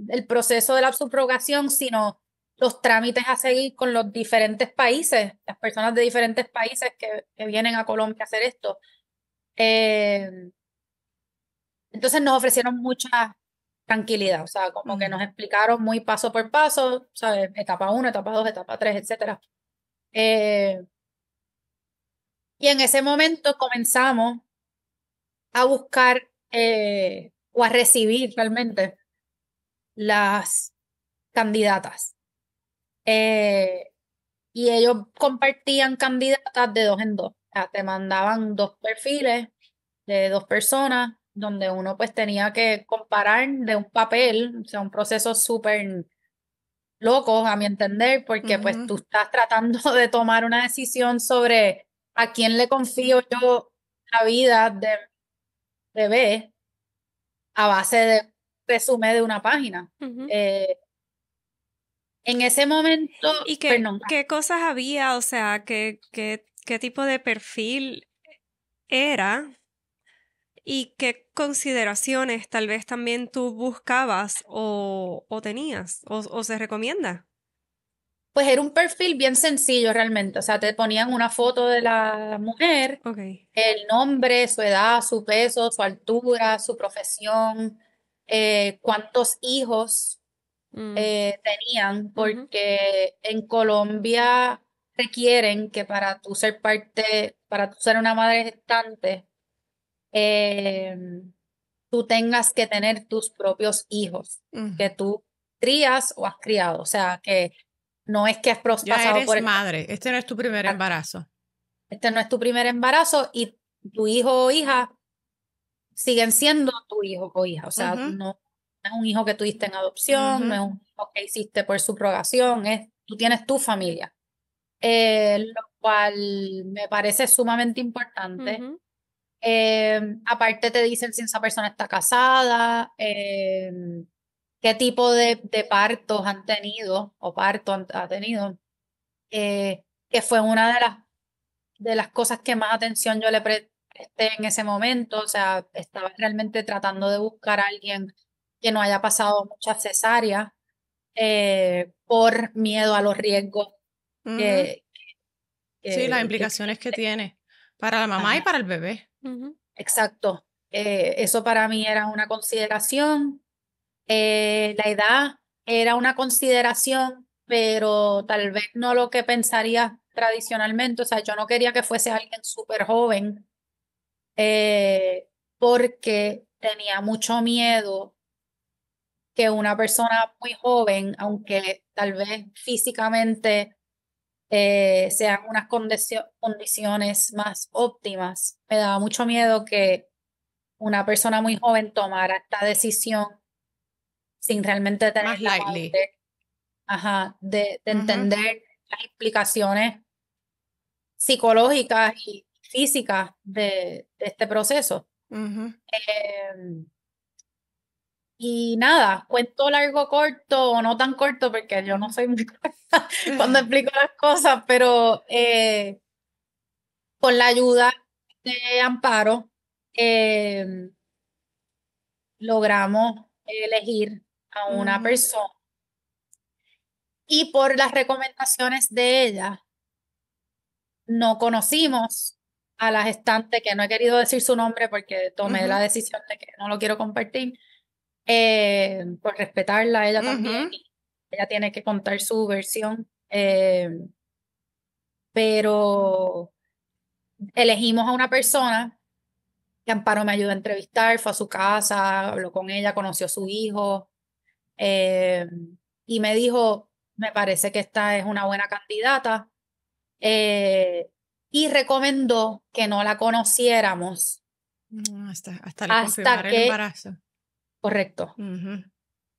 el proceso de la subrogación, sino los trámites a seguir con los diferentes países, las personas de diferentes países que vienen a Colombia a hacer esto. Eh, entonces nos ofrecieron mucha tranquilidad, o sea, como que Mm. nos explicaron muy paso por paso, ¿sabes? Etapa uno, etapa 2, etapa 3, etcétera. Eh, y en ese momento comenzamos a buscar, o a recibir realmente las candidatas. Eh, y ellos compartían candidatas de dos en dos. O sea, te mandaban dos perfiles de dos personas, donde uno pues tenía que comparar de un papel, o sea, un proceso súper loco a mi entender, porque pues Ujú. tú estás tratando de tomar una decisión sobre a quién le confío yo la vida de bebé a base de resumen de una página. Ujú. Eh, en ese momento, ¿Y perdón, qué cosas había? O sea, qué tipo de perfil era y qué consideraciones tal vez también tú buscabas o tenías o se recomienda. pues era un perfil bien sencillo realmente, o sea, te ponían una foto de la mujer, Ok. el nombre, su edad, su peso, su altura, su profesión, cuántos hijos Mm, tenían, ujú. porque en Colombia requieren que para tú ser una madre gestante, eh, tú tengas que tener tus propios hijos, Mm. que tú crías o has criado, o sea, que no es que has Ya pasado por eres madre. Este no es tu primer embarazo. este no es tu primer embarazo y tu hijo o hija siguen siendo tu hijo o hija. O sea, Ujú. no es un hijo que tuviste en adopción, no Ujú. es un hijo que hiciste por subrogación, tú tienes tu familia. Lo cual me parece sumamente importante. Ujú. Aparte te dicen si esa persona está casada, qué tipo de partos han tenido o parto ha tenido, que fue una de las de las cosas que más atención yo le presté en ese momento. O sea, estaba realmente tratando de buscar a alguien que no haya pasado muchas cesáreas por miedo a los riesgos Ujú. que, Sí, las que implicaciones que existen. tiene para la mamá y Ajá, para el bebé. exacto. Eso para mí era una consideración. La edad era una consideración, pero tal vez no lo que pensaría tradicionalmente. O sea, yo no quería que fuese alguien súper joven, porque tenía mucho miedo que una persona muy joven, aunque tal vez físicamente sean unas condiciones más óptimas, me daba mucho miedo que una persona muy joven tomara esta decisión sin realmente tener Más la lightly. madurez, ajá, de Ujú, entender las implicaciones psicológicas y físicas de este proceso. ujú. Eh, y nada, cuento largo, corto o no tan corto, porque yo no soy muy corta cuando explico las cosas, pero con la ayuda de Amparo, eh, logramos elegir a una Ujú, persona, y por las recomendaciones de ella no conocimos a la gestante, que no he querido decir su nombre porque tomé la ujú, decisión de que no lo quiero compartir, por respetarla a ella también, ujú, y ella tiene que contar su versión, pero elegimos a una persona que Amparo me ayudó a entrevistar, fue a su casa, habló con ella, conoció a su hijo, eh, y me dijo, me parece que esta es una buena candidata, eh, y recomendó que no la conociéramos hasta le hasta confirmar el que, embarazo. correcto, Ujú,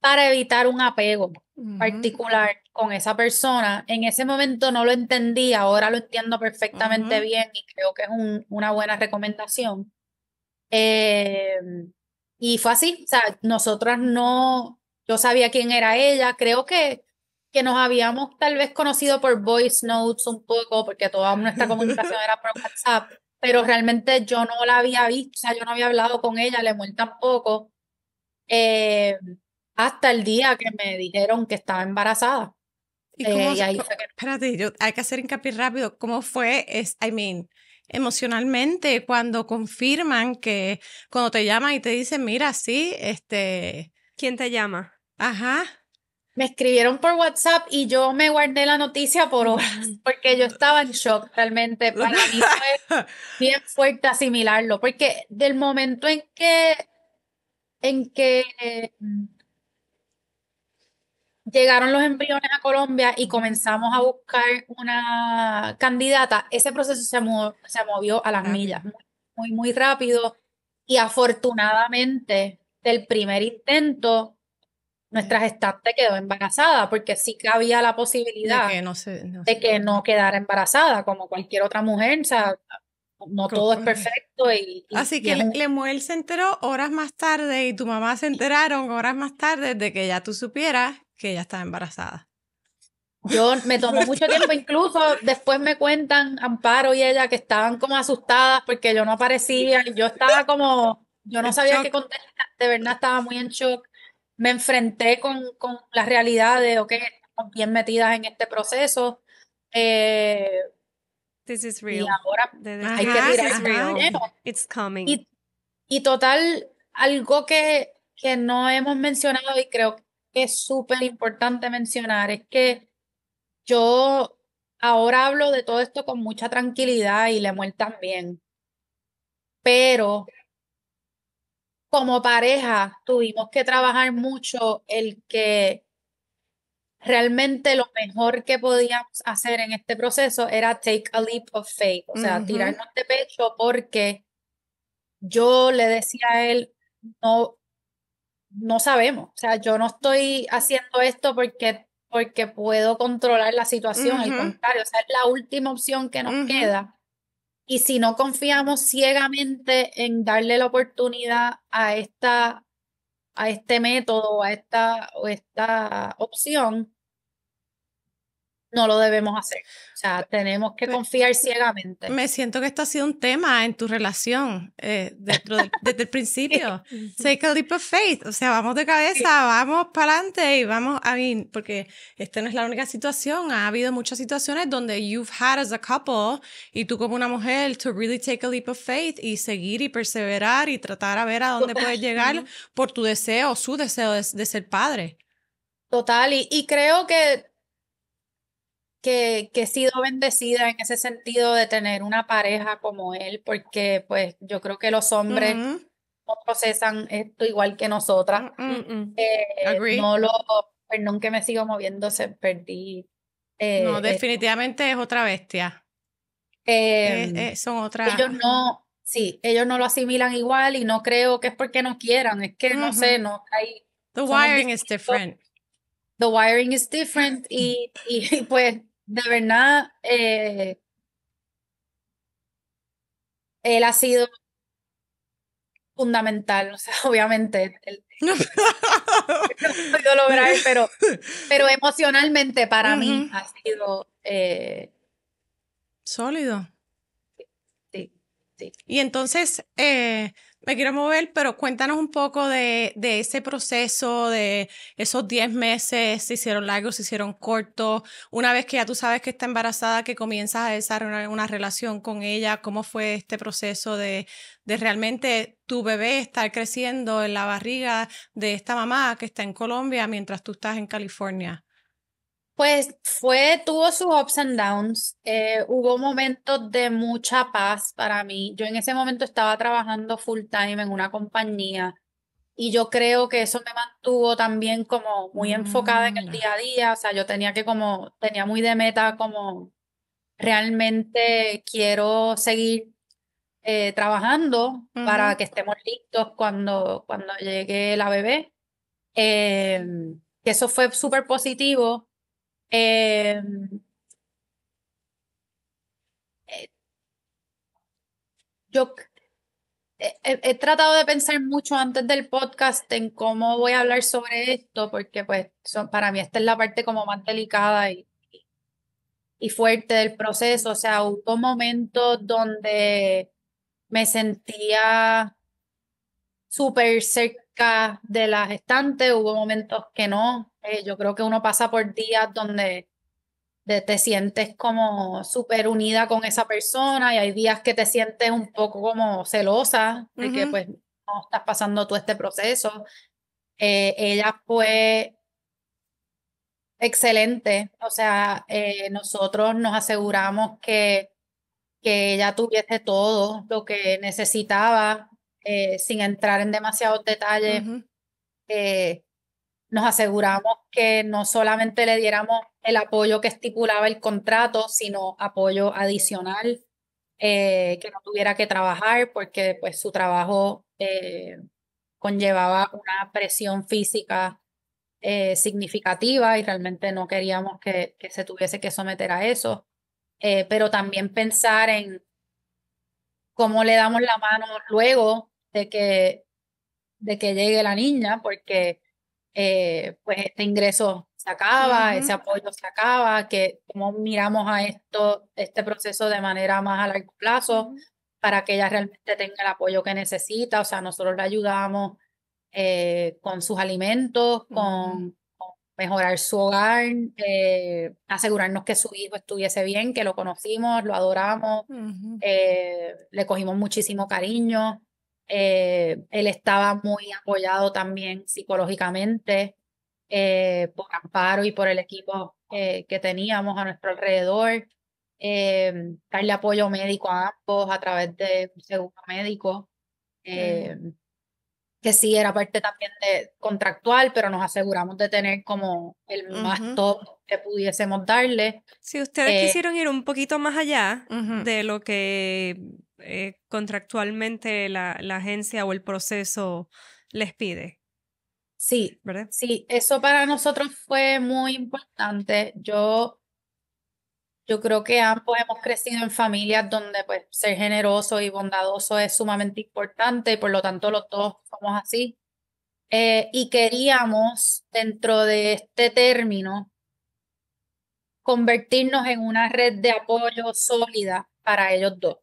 para evitar un apego ujú, particular con esa persona. En ese momento no lo entendí, ahora lo entiendo perfectamente ujú. bien y creo que es una buena recomendación. Eh, y fue así, o sea, nosotras no, yo sabía quién era ella, creo que nos habíamos tal vez conocido por voice notes un poco, porque toda nuestra comunicación era por WhatsApp, pero realmente yo no la había visto, o sea, yo no había hablado con ella, Lemuel tampoco, eh, hasta el día que me dijeron que estaba embarazada. ¿Y cómo, Y ahí fue que espérate, hay que hacer hincapié rápido, cómo fue, I mean, emocionalmente cuando confirman que, cuando te llaman y te dicen, mira, sí, ¿Quién te llama? ajá. me escribieron por WhatsApp y yo me guardé la noticia por horas, porque yo estaba en shock realmente. Para mí fue bien fuerte asimilarlo, porque del momento en que llegaron los embriones a Colombia y comenzamos a buscar una candidata, ese proceso se movió a las Rápido. millas, muy, muy, muy rápido. Y afortunadamente, del primer intento, nuestra gestante quedó embarazada, porque sí que había la De posibilidad que no sé, no de sé. que no quedara embarazada, como cualquier otra mujer. O sea, no todo es Correcto. perfecto y, Así y que es un... Lemuel se enteró horas más tarde y tu mamá se enteraron horas más tarde de que ya tú supieras que ella estaba embarazada. Yo me tomó mucho tiempo, incluso después me cuentan Amparo y ella que estaban como asustadas porque yo no aparecía y yo estaba como, yo no El sabía qué shock. contestar, de verdad estaba muy en shock. Me enfrenté con la realidad de, ok, estamos bien metidas en este proceso, eh, This is y real. ahora hay que Ajá, This tirar is para ajá. real. lleno. It's coming. Y, y total, algo que no hemos mencionado y creo que es súper importante mencionar es que yo ahora hablo de todo esto con mucha tranquilidad y Lemuel también, pero como pareja tuvimos que trabajar mucho el que realmente lo mejor que podíamos hacer en este proceso era take a leap of faith, o sea, Ujú, tirarnos de pecho, porque yo le decía a él, no, no sabemos, o sea, yo no estoy haciendo esto porque puedo controlar la situación, al ujú, contrario, o sea, es la última opción que nos ujú. queda. Y si no confiamos ciegamente en darle la oportunidad a este método, o esta opción, no lo debemos hacer. O sea, tenemos que confiar ciegamente. Me siento que esto ha sido un tema en tu relación desde el principio. Take a leap of faith. O sea, vamos de cabeza, vamos para adelante y vamos a mí, porque esta no es la única situación. Ha habido muchas situaciones donde you've had as a couple y tú como una mujer to really take a leap of faith y seguir y perseverar y tratar a ver a dónde puedes llegar por tu deseo, su deseo de ser padre. Total, y creo que he sido bendecida en ese sentido de tener una pareja como él, porque pues yo creo que los hombres no procesan esto igual que nosotras. Agree. Perdón que me sigo moviendo, perdí. No, definitivamente es otra bestia. Son otras. Ellos no lo asimilan igual y no creo que es porque no quieran, es que no sé, no hay. The wiring is different. The wiring is different y pues de verdad él ha sido fundamental, o sea, obviamente no he podido lograr, pero emocionalmente para mí ha sido sólido. Sí. Y entonces, me quiero mover, pero cuéntanos un poco de ese proceso, de esos 10 meses, se hicieron largos, se hicieron cortos. Una vez que ya tú sabes que está embarazada, que comienzas a desarrollar una relación con ella, ¿cómo fue este proceso de realmente tu bebé estar creciendo en la barriga de esta mamá que está en Colombia mientras tú estás en California? Pues tuvo sus ups and downs. Hubo momentos de mucha paz para mí. Yo en ese momento estaba trabajando full time en una compañía y yo creo que eso me mantuvo también como muy enfocada en el día a día. O sea, yo tenía muy de meta como realmente quiero seguir trabajando para que estemos listos cuando llegue la bebé. Que eso fue súper positivo. Eh, yo he tratado de pensar mucho antes del podcast en cómo voy a hablar sobre esto, porque pues para mí esta es la parte como más delicada y fuerte del proceso. O sea, hubo momentos donde me sentía súper cerca de la gestante, hubo momentos que no. Yo creo que uno pasa por días donde te sientes como súper unida con esa persona y hay días que te sientes un poco como celosa de que pues no estás pasando todo este proceso. Ella fue excelente, o sea, nosotros nos aseguramos que ella tuviese todo lo que necesitaba sin entrar en demasiados detalles. Nos aseguramos que no solamente le diéramos el apoyo que estipulaba el contrato, sino apoyo adicional, que no tuviera que trabajar porque pues su trabajo conllevaba una presión física significativa y realmente no queríamos que se tuviese que someter a eso. Pero también pensar en cómo le damos la mano luego de que llegue la niña, porque pues este ingreso se acaba, ese apoyo se acaba, que cómo miramos a este proceso de manera más a largo plazo para que ella realmente tenga el apoyo que necesita. O sea, nosotros le ayudamos con sus alimentos, con mejorar su hogar, asegurarnos que su hijo estuviese bien, que lo conocimos, lo adoramos, le cogimos muchísimo cariño. Él estaba muy apoyado también psicológicamente por Amparo y por el equipo que teníamos a nuestro alrededor. Darle apoyo médico a ambos a través de un seguro médico, que sí era parte también de contractual, pero nos aseguramos de tener como el más top que pudiésemos darle. Si ustedes quisieron ir un poquito más allá de lo que contractualmente la agencia o el proceso les pide. Sí, ¿verdad? Sí, eso para nosotros fue muy importante. Yo creo que ambos hemos crecido en familias donde pues ser generoso y bondadoso es sumamente importante y por lo tanto los dos somos así. Y queríamos dentro de este término convertirnos en una red de apoyo sólida para ellos dos.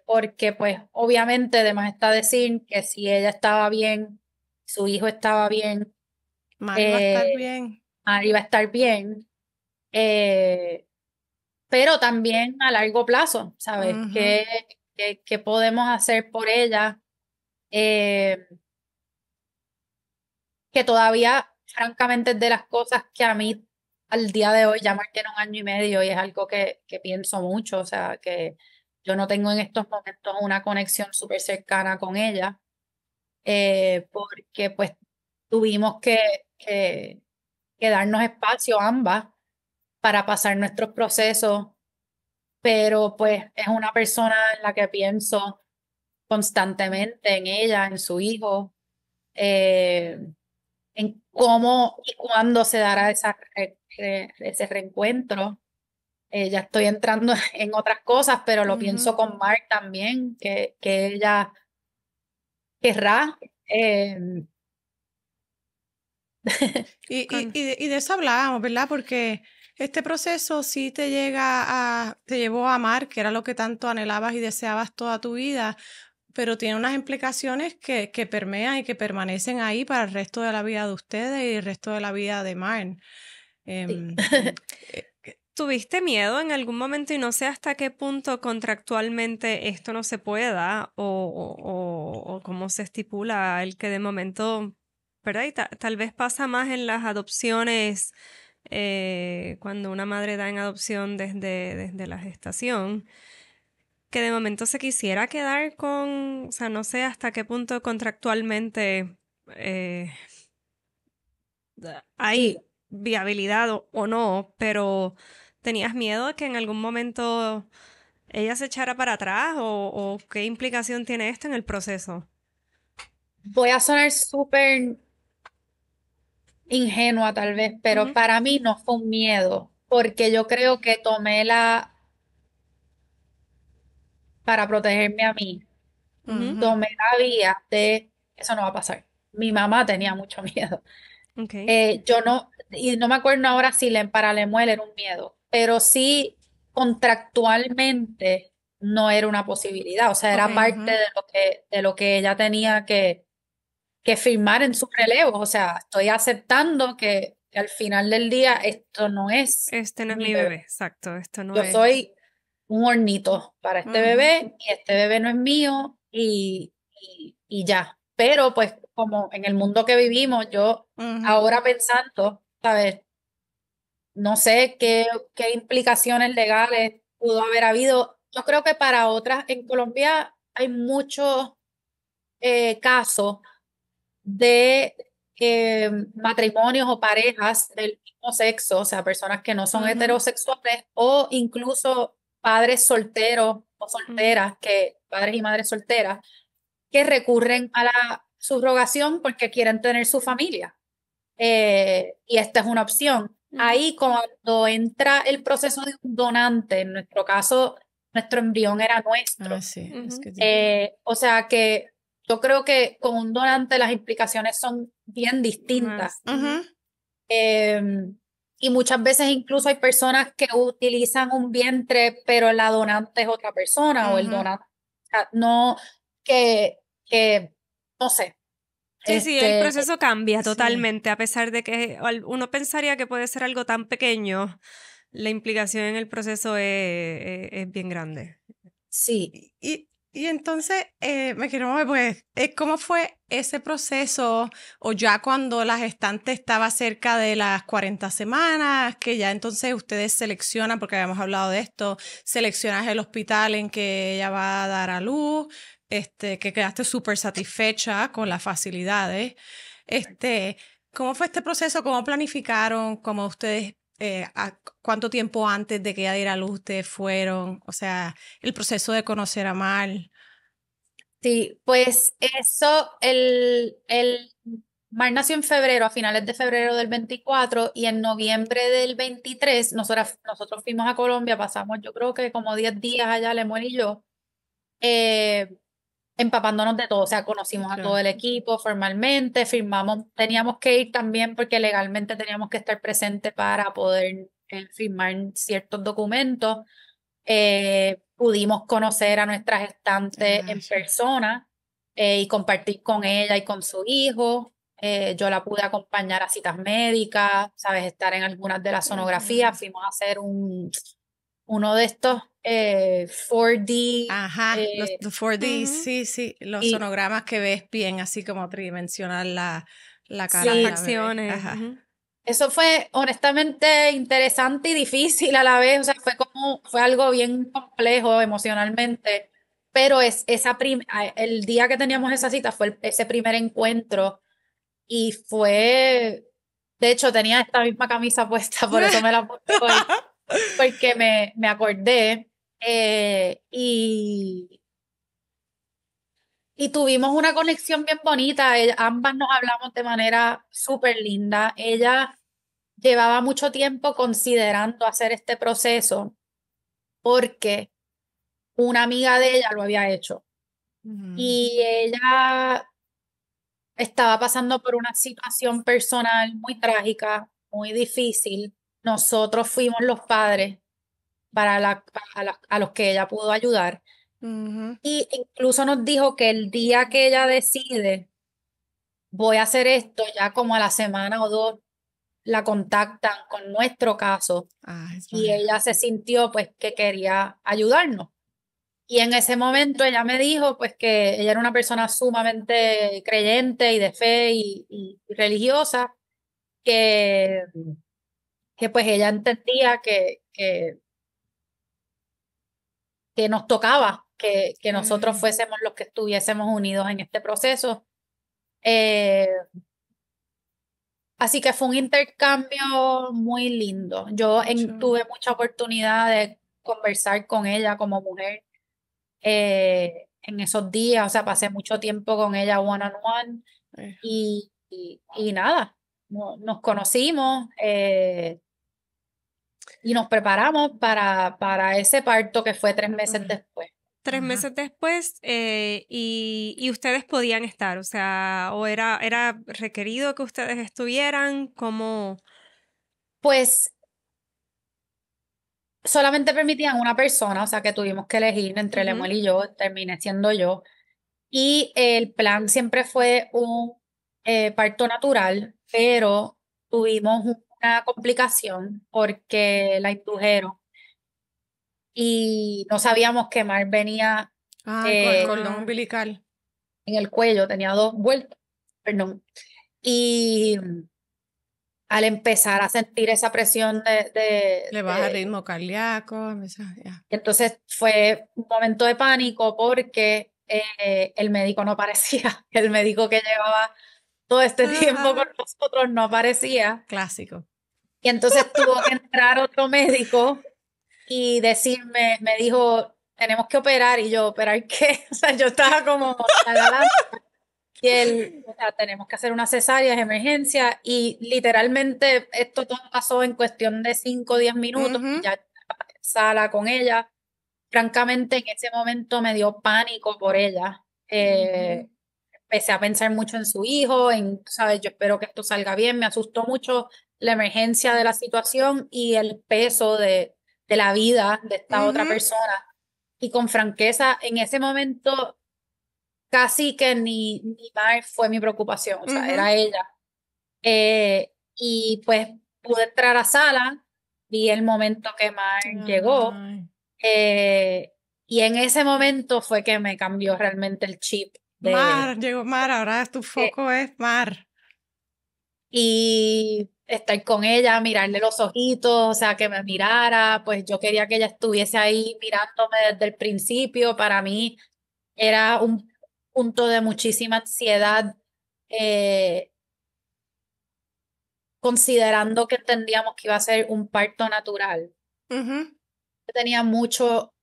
Porque pues obviamente además está decir que si ella estaba bien, su hijo estaba bien, Mari va a estar bien. Mari va a estar bien, pero también a largo plazo, ¿sabes? ¿Qué podemos hacer por ella? Que todavía, francamente, es de las cosas que a mí al día de hoy, ya Mar tiene 1 año y medio y es algo que pienso mucho, o sea, que yo no tengo en estos momentos una conexión súper cercana con ella, porque pues tuvimos que darnos espacio ambas para pasar nuestros procesos, pero pues es una persona en la que pienso constantemente, en ella, en su hijo, en cómo y cuándo se dará ese reencuentro. Ya estoy entrando en otras cosas, pero lo pienso con Mark también, que ella querrá. Y de eso hablábamos, ¿verdad? Porque este proceso sí te llevó a amar, que era lo que tanto anhelabas y deseabas toda tu vida, pero tiene unas implicaciones que permean y que permanecen ahí para el resto de la vida de ustedes y el resto de la vida de Marn. ¿Tuviste miedo en algún momento y no sé hasta qué punto contractualmente esto no se pueda o cómo se estipula el que de momento, ¿verdad? Y tal vez pasa más en las adopciones, cuando una madre da en adopción desde la gestación, que de momento se quisiera quedar con, o sea, no sé hasta qué punto contractualmente hay viabilidad o no, pero ¿tenías miedo de que en algún momento ella se echara para atrás o qué implicación tiene esto en el proceso? Voy a sonar súper ingenua tal vez, pero para mí no fue un miedo, porque yo creo que para protegerme a mí, tomé la vía de eso no va a pasar. Mi mamá tenía mucho miedo. Yo no, y no me acuerdo ahora si para Lemuel era un miedo, pero sí contractualmente no era una posibilidad, o sea, era parte de lo que ella tenía que firmar en sus relevos, o sea, estoy aceptando que al final del día esto no es Este no es mi bebé, exacto, esto no yo es. soy un hornito para este bebé y este bebé no es mío y ya. Pero pues como en el mundo que vivimos, yo ahora pensando, ¿sabes? No sé qué implicaciones legales pudo haber habido. Yo creo que para otras, en Colombia hay muchos casos de matrimonios o parejas del mismo sexo, o sea, personas que no son heterosexuales o incluso padres solteros o solteras, padres y madres solteras, que recurren a la subrogación porque quieren tener su familia. Y esta es una opción. Ahí cuando entra el proceso de un donante, en nuestro caso, nuestro embrión era nuestro. O sea que yo creo que con un donante las implicaciones son bien distintas. Y muchas veces incluso hay personas que utilizan un vientre, pero la donante es otra persona o el donante. O sea, no, no sé. Sí, el proceso cambia totalmente, a pesar de que uno pensaría que puede ser algo tan pequeño, la implicación en el proceso es bien grande. Sí. Y entonces, me quiero mover, pues, ¿cómo fue ese proceso? O ya cuando la gestante estaba cerca de las 40 semanas, que ya entonces ustedes seleccionan, porque habíamos hablado de esto, seleccionas el hospital en que ella va a dar a luz, que quedaste súper satisfecha con las facilidades. ¿Cómo fue este proceso? ¿Cómo planificaron? ¿Cómo ustedes, cuánto tiempo antes de que ella diera a luz ustedes fueron? O sea, el proceso de conocer a Mar. Sí, pues eso, Mar nació en febrero, a finales de febrero del 24 y en noviembre del 23 nosotros fuimos a Colombia, pasamos yo creo que como 10 días allá, Lemuel y yo, empapándonos de todo, o sea, conocimos a todo el equipo formalmente, firmamos, teníamos que ir también porque legalmente teníamos que estar presentes para poder firmar ciertos documentos. Pudimos conocer a nuestra gestante en persona y compartir con ella y con su hijo. Yo la pude acompañar a citas médicas, ¿sabes? Estar en algunas de las sonografías. Fuimos a hacer uno de estos 4D. Ajá, los 4D, sí, los y sonogramas que ves bien, así como tridimensional la cara Sí. de Las la bebé. facciones. Ajá. eso fue honestamente interesante y difícil a la vez, o sea, fue algo bien complejo emocionalmente, pero el día que teníamos esa cita fue ese primer encuentro y de hecho tenía esta misma camisa puesta, por eso me la puse hoy, porque me acordé y tuvimos una conexión bien bonita, ambas nos hablamos de manera súper linda, ella llevaba mucho tiempo considerando hacer este proceso porque una amiga de ella lo había hecho y ella estaba pasando por una situación personal muy trágica, muy difícil. Nosotros fuimos los padres a los que ella pudo ayudar y incluso nos dijo que el día que ella decide, voy a hacer esto, ya como a la semana o dos, la contactan con nuestro caso y ella se sintió pues que quería ayudarnos. Y en ese momento ella me dijo pues que ella era una persona sumamente creyente y de fe y religiosa, que, que pues ella entendía que nos tocaba, que nosotros fuésemos los que estuviésemos unidos en este proceso. Así que fue un intercambio muy lindo. Tuve mucha oportunidad de conversar con ella como mujer en esos días, o sea, pasé mucho tiempo con ella one on one y nada, nos conocimos y nos preparamos para ese parto que fue 3 meses después. 3 meses después, y ustedes podían estar, o sea, o era requerido que ustedes estuvieran, como... Pues solamente permitían una persona, o sea que tuvimos que elegir entre Lemuel y yo, terminé siendo yo. Y el plan siempre fue un parto natural, pero tuvimos una complicación porque la indujeron y no sabíamos que Mar venía con el cordón umbilical en el cuello, tenía 2 vueltas, perdón. Y al empezar a sentir esa presión le baja el ritmo cardíaco. entonces fue un momento de pánico porque el médico no aparecía, el médico que llevaba todo este tiempo con nosotros no aparecía. Clásico. Y entonces tuvo que entrar otro médico y me dijo, tenemos que operar. Y yo, ¿operar qué? O sea, yo estaba como adelante. Y él, o sea, tenemos que hacer una cesárea, es emergencia. Y literalmente esto todo pasó en cuestión de 5 o 10 minutos. Ya en sala con ella. Francamente, en ese momento me dio pánico por ella. Empecé a pensar mucho en su hijo, ¿sabes? Yo espero que esto salga bien. Me asustó mucho la emergencia de la situación y el peso de la vida de esta otra persona. Y con franqueza, en ese momento, casi que ni Mar fue mi preocupación, o sea, era ella. Y pues pude entrar a sala, vi el momento que Mar llegó. Y en ese momento fue que me cambió realmente el chip. Llegó Mar, ahora tu foco es Mar. Y estar con ella, mirarle los ojitos, o sea, que me mirara, pues yo quería que ella estuviese ahí mirándome desde el principio. Para mí era un punto de muchísima ansiedad, considerando que entendíamos que iba a ser un parto natural. Yo tenía mucho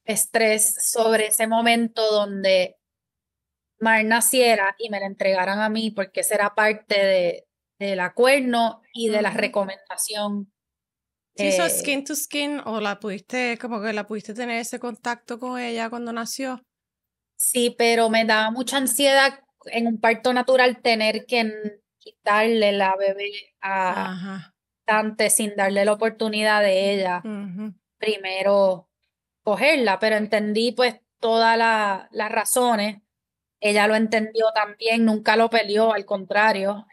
estrés sobre ese momento donde Mar naciera y me la entregaran a mí, porque esa era parte del acuerdo y de la recomendación. ¿Sí hizo skin to skin o la pudiste tener ese contacto con ella cuando nació? Sí, pero me daba mucha ansiedad en un parto natural tener que quitarle la bebé a gestante sin darle la oportunidad de ella primero cogerla, pero entendí pues todas las razones. Ella lo entendió también, nunca lo peleó, al contrario.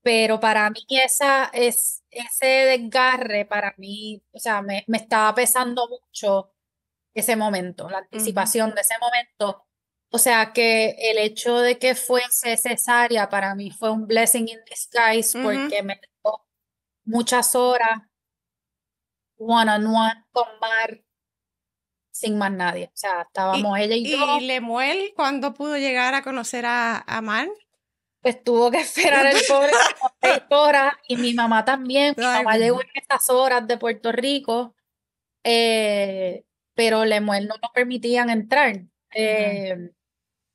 Pero para mí ese desgarre, para mí, o sea, me estaba pesando mucho ese momento, la anticipación de ese momento. O sea, que el hecho de que fuese cesárea para mí fue un blessing in disguise porque me dio muchas horas one on one con Mar sin más nadie. O sea, estábamos ella y yo. ¿Y Lemuel cuándo pudo llegar a conocer a Man? Pues tuvo que esperar el pobre como 6 horas y mi mamá también. Mi mamá llegó en esas horas de Puerto Rico, pero Lemuel no nos permitían entrar.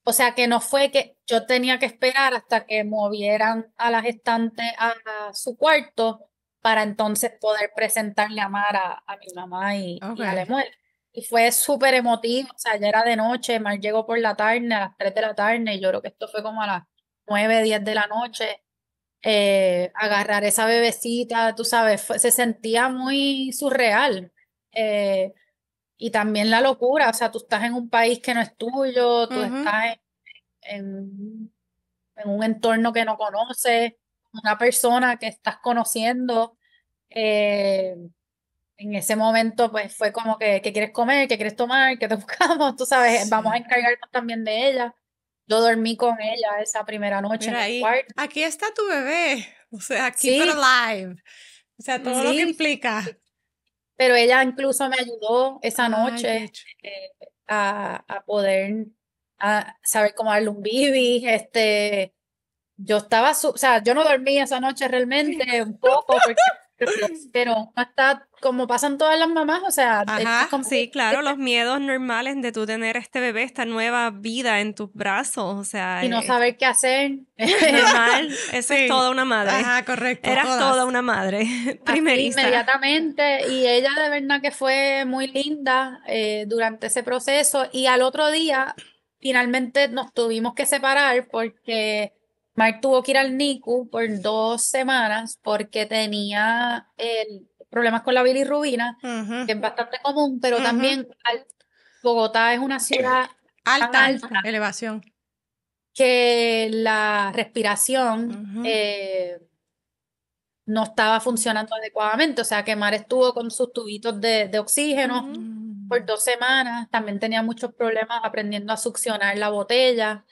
O sea que no fue que yo tenía que esperar hasta que movieran a la gestante a su cuarto para entonces poder presentarle a Mar a mi mamá y a Lemuel. Y fue súper emotivo, o sea, ya era de noche, Mar llegó por la tarde, a las 3 de la tarde, y yo creo que esto fue como a las 9, 10 de la noche. Agarrar esa bebecita, tú sabes, se sentía muy surreal. Y también la locura, o sea, tú estás en un país que no es tuyo, tú estás en un entorno que no conoces, una persona que estás conociendo. En ese momento, pues fue como que, ¿qué quieres comer? ¿Qué quieres tomar? ¿Qué te buscamos? Tú sabes, vamos a encargarnos también de ella. Yo dormí con ella esa primera noche en el cuarto. Aquí está tu bebé, o sea, keep it alive. O sea, todo lo que implica. Pero ella incluso me ayudó esa noche a poder saber cómo darle un bibi. Yo estaba, o sea, yo no dormí esa noche realmente, un poco, pero no está como pasan todas las mamás, o sea, sí, claro, los miedos normales de tú tener este bebé, esta nueva vida en tus brazos, o sea, y no saber qué hacer. Normal, eso es toda una madre. Ajá, correcto. Eras toda una madre, primeriza. Así, inmediatamente, y ella de verdad que fue muy linda durante ese proceso, y al otro día finalmente nos tuvimos que separar porque Mark tuvo que ir al NICU por 2 semanas porque tenía problemas con la bilirrubina, que es bastante común, pero también Bogotá es una ciudad tan alta, elevación, que la respiración no estaba funcionando adecuadamente. O sea, que Mar estuvo con sus tubitos de oxígeno por 2 semanas. También tenía muchos problemas aprendiendo a succionar la botella.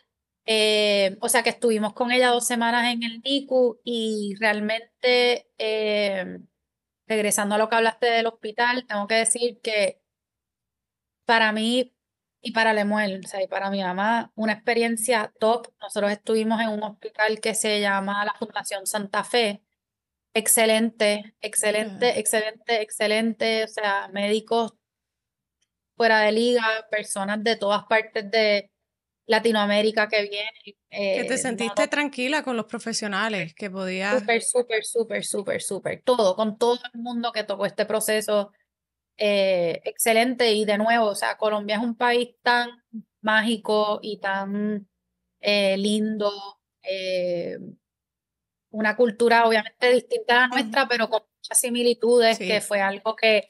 O sea, que estuvimos con ella 2 semanas en el NICU y realmente, regresando a lo que hablaste del hospital, tengo que decir que para mí y para Lemuel, o sea, y para mi mamá, una experiencia top. Nosotros estuvimos en un hospital que se llama la Fundación Santa Fe. Excelente, excelente, excelente, excelente. O sea, médicos fuera de liga, personas de todas partes de Latinoamérica que vienen. que te sentiste tranquila con los profesionales, que podías. Súper, súper, súper, súper, súper. Todo, con todo el mundo que tocó este proceso. Excelente. Y de nuevo, o sea, Colombia es un país tan mágico y tan lindo. Una cultura obviamente distinta a la nuestra, pero con muchas similitudes, que fue algo que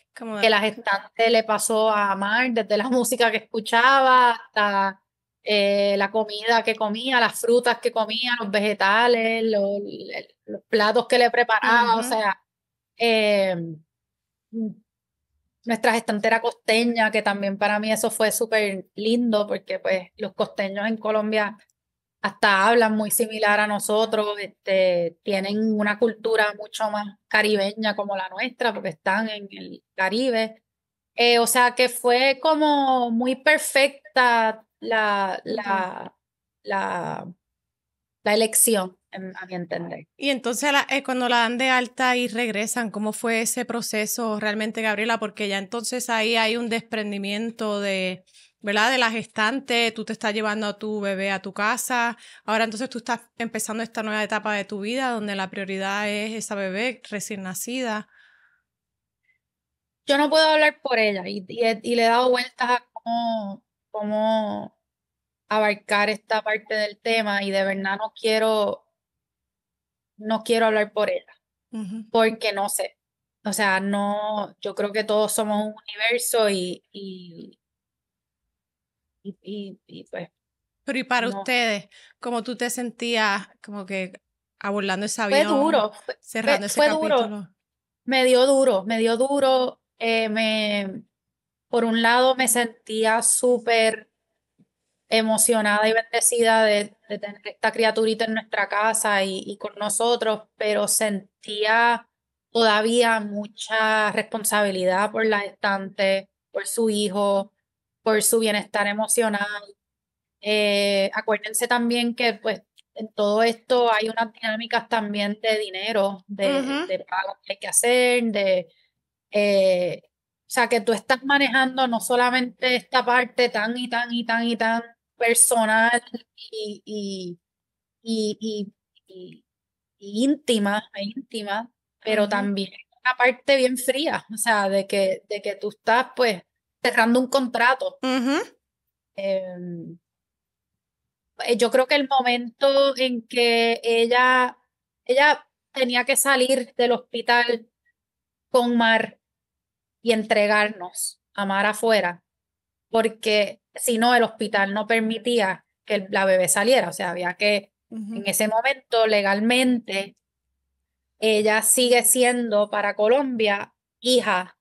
la gestante le pasó a Mar, desde la música que escuchaba hasta la comida que comía, las frutas que comía, los vegetales, los platos que le preparaba. O sea, nuestra gestante era costeña, que también para mí eso fue súper lindo, porque pues los costeños en Colombia hasta hablan muy similar a nosotros, tienen una cultura mucho más caribeña como la nuestra, porque están en el Caribe. O sea que fue como muy perfecta la elección, a mi entender. Y entonces cuando la dan de alta y regresan, ¿cómo fue ese proceso realmente, Gabriela? Porque ya entonces ahí hay un desprendimiento de, ¿verdad? De la gestante, tú te estás llevando a tu bebé a tu casa, ahora entonces tú estás empezando esta nueva etapa de tu vida donde la prioridad es esa bebé recién nacida. Yo no puedo hablar por ella y le he dado vueltas a cómo abarcar esta parte del tema, y de verdad no quiero hablar por ella. porque no sé. O sea, no, yo creo que todos somos un universo y pues Pero y para no. ustedes, ¿cómo tú te sentías como que abordando ese Fue avión, duro, cerrando ese fue duro, capítulo? me dio duro. Por un lado me sentía súper emocionada y bendecida de tener esta criaturita en nuestra casa y con nosotros, pero sentía todavía mucha responsabilidad por la gestante, por su hijo, por su bienestar emocional. Acuérdense también que pues en todo esto hay unas dinámicas también de dinero, Ujú, de pagos que hay que hacer, o sea, que tú estás manejando no solamente esta parte tan y tan y tan y tan personal y, y, y, y, y- y íntima, pero ujú, también una parte bien fría, o sea, de que tú estás pues cerrando un contrato. ujú, Eh, yo creo que el momento en que ella tenía que salir del hospital con Mar y entregarnos a Mar afuera, porque si no, el hospital no permitía que la bebé saliera. O sea, había que, ujú, en ese momento, legalmente, ella sigue siendo para Colombia hija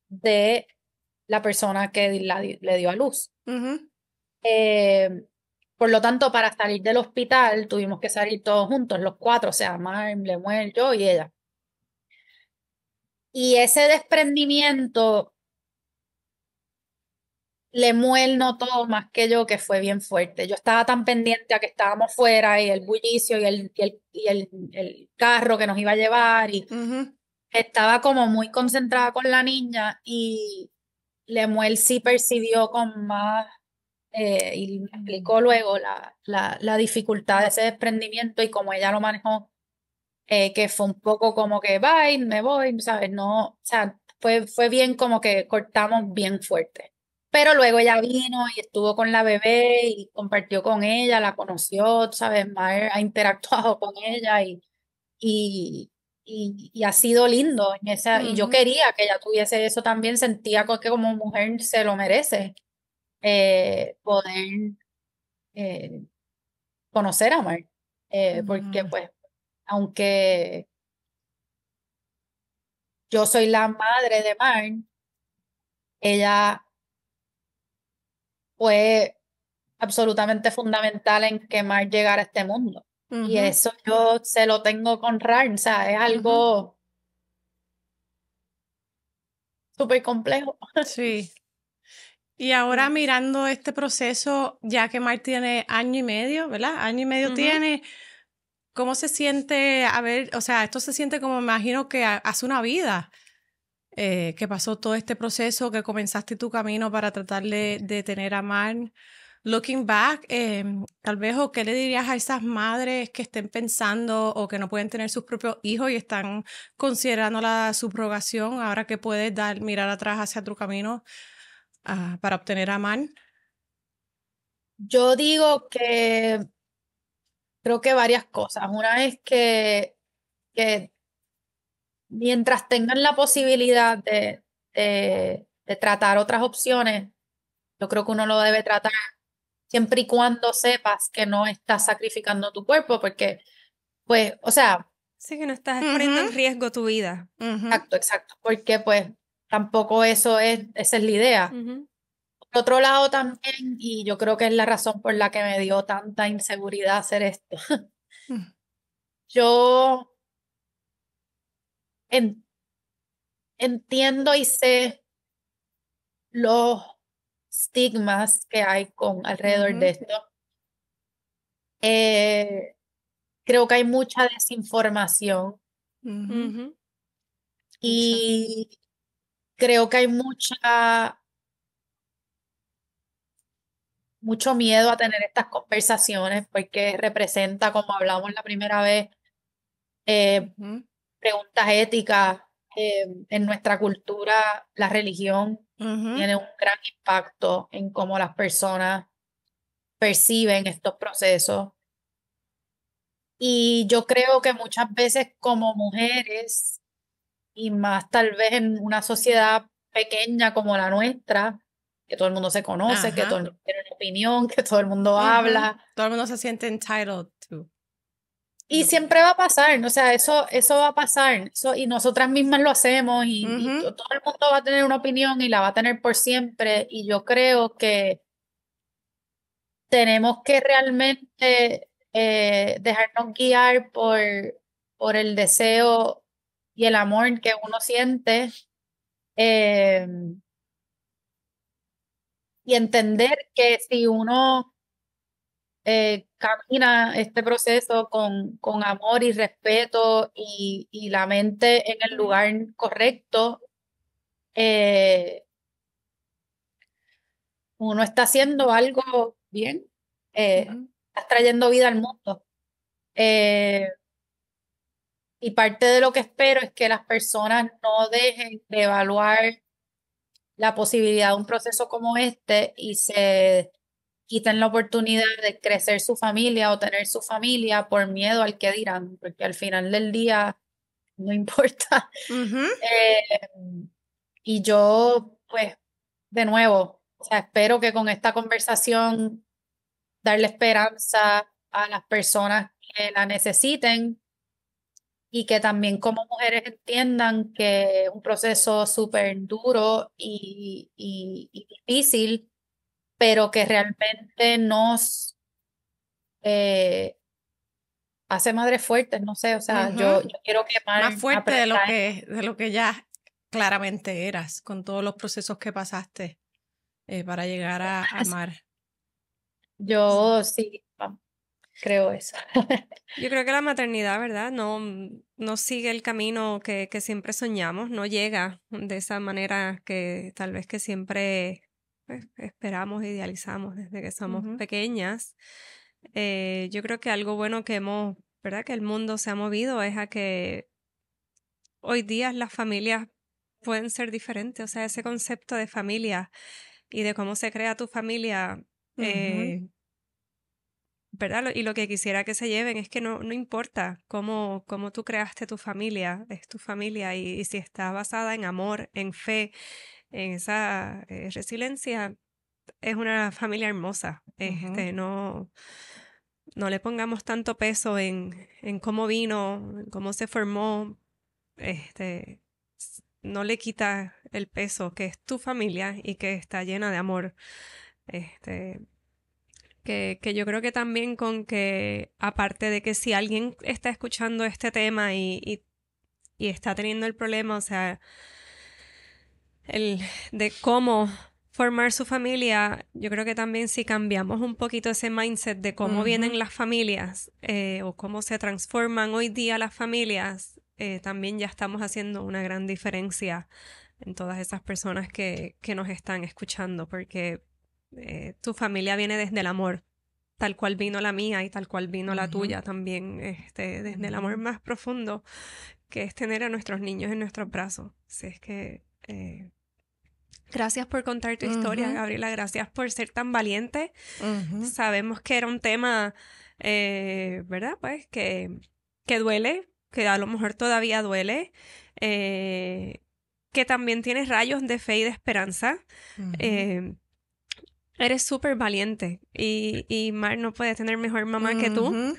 de la persona que le dio a luz. ujú, Eh, por lo tanto, para salir del hospital tuvimos que salir todos juntos, los cuatro, o sea, Mar, Lemuel, yo y ella. Y ese desprendimiento Lemuel notó más que yo que fue bien fuerte. Yo estaba tan pendiente a que estábamos fuera y el bullicio el carro que nos iba a llevar y ujú, estaba como muy concentrada con la niña y Lemuel sí percibió con más, y me explicó luego la dificultad de ese desprendimiento y cómo ella lo manejó, que fue un poco como que, bye, me voy, ¿sabes? No, o sea, fue bien como que cortamos bien fuerte. Pero luego ella vino y estuvo con la bebé y compartió con ella, la conoció, ¿sabes? Maher ha interactuado con ella y, y ha sido lindo en esa, y yo ujú, quería que ella tuviese eso también, sentía que como mujer se lo merece, poder eh, conocer a Mar, porque ujú. pues, aunque yo soy la madre de Mar, ella fue absolutamente fundamental en que Mar llegara a este mundo. Y Ujú, eso yo se lo tengo con honrar, o sea, es ujú. algo súper complejo. Sí. Y ahora Sí. mirando este proceso, ya que Mar tiene año y medio, ¿verdad? Año y medio Ujú. tiene, ¿cómo se siente? A ver, o sea, esto se siente como, me imagino que hace una vida que pasó todo este proceso, que comenzaste tu camino para tratar de tener a Mar. Looking back, tal vez, o qué le dirías a esas madres que estén pensando o que no pueden tener sus propios hijos y están considerando la subrogación, ahora que puedes dar, mirar atrás hacia tu camino para obtener a Mar. Yo digo que creo que varias cosas. Una es que mientras tengan la posibilidad de tratar otras opciones, yo creo que uno lo debe tratar siempre y cuando sepas que no estás sacrificando tu cuerpo, porque, pues, o sea, Sí, que no estás Ujú, poniendo en riesgo tu vida. ujú, exacto, exacto, porque pues tampoco esa es la idea. Ujú. Por otro lado también, y yo creo que es la razón por la que me dio tanta inseguridad hacer esto, ujú, yo en- entiendo y sé los estigmas que hay con alrededor de ujú, esto. Eh, creo que hay mucha desinformación ujú, Ujú. Mucho. y creo que hay mucho miedo a tener estas conversaciones porque representa, como hablamos la primera vez, eh, ujú, preguntas éticas. En nuestra cultura, la religión ujú, tiene un gran impacto en cómo las personas perciben estos procesos. Y yo creo que muchas veces como mujeres, y más tal vez en una sociedad pequeña como la nuestra, que todo el mundo se conoce, que todo el Ajá. mundo tiene una opinión, que todo el mundo Ujú. habla, Todo el mundo se siente entitled to. y siempre va a pasar, ¿no? O sea, eso va a pasar, eso, y nosotras mismas lo hacemos, y Ujú. todo el mundo va a tener una opinión y la va a tener por siempre, y yo creo que tenemos que realmente dejarnos guiar por el deseo y el amor que uno siente, eh, y entender que si uno camina este proceso con amor y respeto y la mente en el lugar correcto, eh, uno está haciendo algo bien, Ujú. estás trayendo vida al mundo. Eh, y parte de lo que espero es que las personas no dejen de evaluar la posibilidad de un proceso como este y se quiten la oportunidad de crecer su familia o tener su familia por miedo al que dirán, porque al final del día no importa. Ujú. Eh, y yo, pues, de nuevo, o sea, espero que con esta conversación darle esperanza a las personas que la necesiten y que también como mujeres entiendan que es un proceso súper duro y difícil, pero que realmente nos eh, hace madres fuertes, no sé, o sea, Ujú. yo quiero que Más Mar fuerte aprenda. de lo que ya claramente eras, con todos los procesos que pasaste para llegar a amar. Yo sí, creo eso. Yo creo que la maternidad, ¿verdad? No, no sigue el camino que siempre soñamos, no llega de esa manera que tal vez que siempre pues, esperamos, idealizamos desde que somos Ujú. pequeñas. Yo creo que algo bueno que hemos, ¿verdad? Que el mundo se ha movido es a que hoy día las familias pueden ser diferentes, o sea, ese concepto de familia y de cómo se crea tu familia. Ujú. ¿Verdad? Y lo que quisiera que se lleven es que no importa cómo tú creaste tu familia, es tu familia y si está basada en amor, en fe, en esa resiliencia, es una familia hermosa. Ujú. No le pongamos tanto peso en cómo vino, en cómo se formó, no le quita el peso que es tu familia y que está llena de amor. Este, que yo creo que también con que, aparte de que si alguien está escuchando este tema y está teniendo el problema, o sea, el de cómo formar su familia, yo creo que también si cambiamos un poquito ese mindset de cómo Ujú. vienen las familias o cómo se transforman hoy día las familias, también ya estamos haciendo una gran diferencia en todas esas personas que nos están escuchando, porque tu familia viene desde el amor tal cual vino la mía y tal cual vino la Ujú. tuya también, desde el amor Ujú. más profundo, que es tener a nuestros niños en nuestros brazos. Así es que, gracias por contar tu historia, Ujú. Gabriela, gracias por ser tan valiente. Ujú. Sabemos que era un tema, ¿verdad? Pues que duele, que a lo mejor todavía duele, eh, que también tienes rayos de fe y de esperanza. Ujú. eh, Eres súper valiente y Mar no puede tener mejor mamá que tú. Ujú.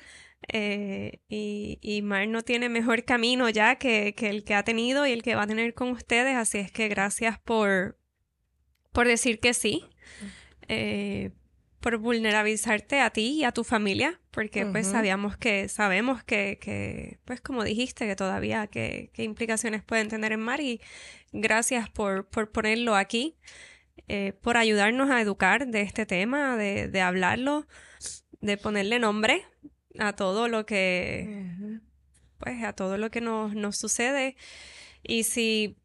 Y Mar no tiene mejor camino ya que el que ha tenido y el que va a tener con ustedes. Así es que gracias por decir que sí, eh, por vulnerabilizarte a ti y a tu familia, porque pues Ujú. sabemos pues como dijiste, que todavía qué implicaciones pueden tener en Mar y gracias por ponerlo aquí, por ayudarnos a educar de este tema, de hablarlo, de ponerle nombre a todo lo que, Ujú. pues, a todo lo que nos sucede. Y si,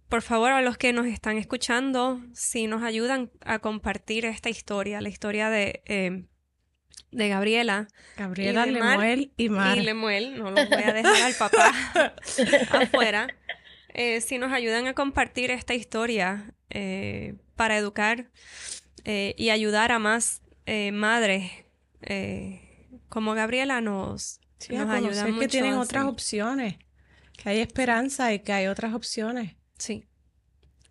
por favor, a los que nos están escuchando, si nos ayudan a compartir esta historia, la historia de Gabriela y Gabriela, de Mar Lemuel y y Mar. Lemuel, no los voy a dejar al papá afuera. Si nos ayudan a compartir esta historia para educar y ayudar a más madres como Gabriela, Sí, a nos ayuda conocer que mucho. tienen otras Sí. opciones, que hay esperanza y que hay otras opciones. Sí.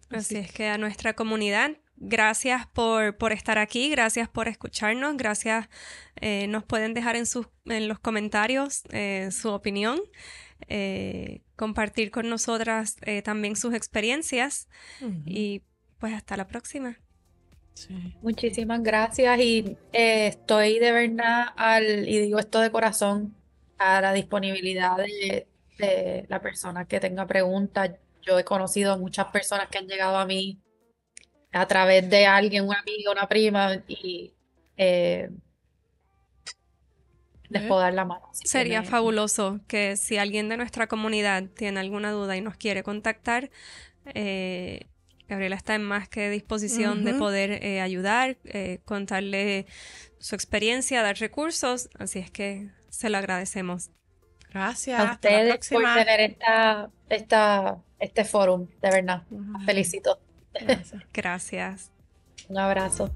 Así Así es que a nuestra comunidad, gracias por estar aquí, gracias por escucharnos, gracias. Nos pueden dejar en los comentarios su opinión, compartir con nosotras también sus experiencias Ujú. y pues hasta la próxima. Sí. Muchísimas gracias y estoy de verdad y digo esto de corazón, a la disponibilidad de la persona que tenga preguntas. Yo he conocido a muchas personas que han llegado a mí a través de alguien, una amiga, una prima, y les ¿Ves? puedo dar la mano. Así que Sería fabuloso que si alguien de nuestra comunidad tiene alguna duda y nos quiere contactar, Gabriela está en más que disposición de Ujú. poder ayudar, contarle su experiencia, dar recursos, así es que se lo agradecemos. Gracias. a Hasta la ustedes por próxima. tener este foro, de verdad. Las Ay, felicito. gracias. Gracias. Un abrazo.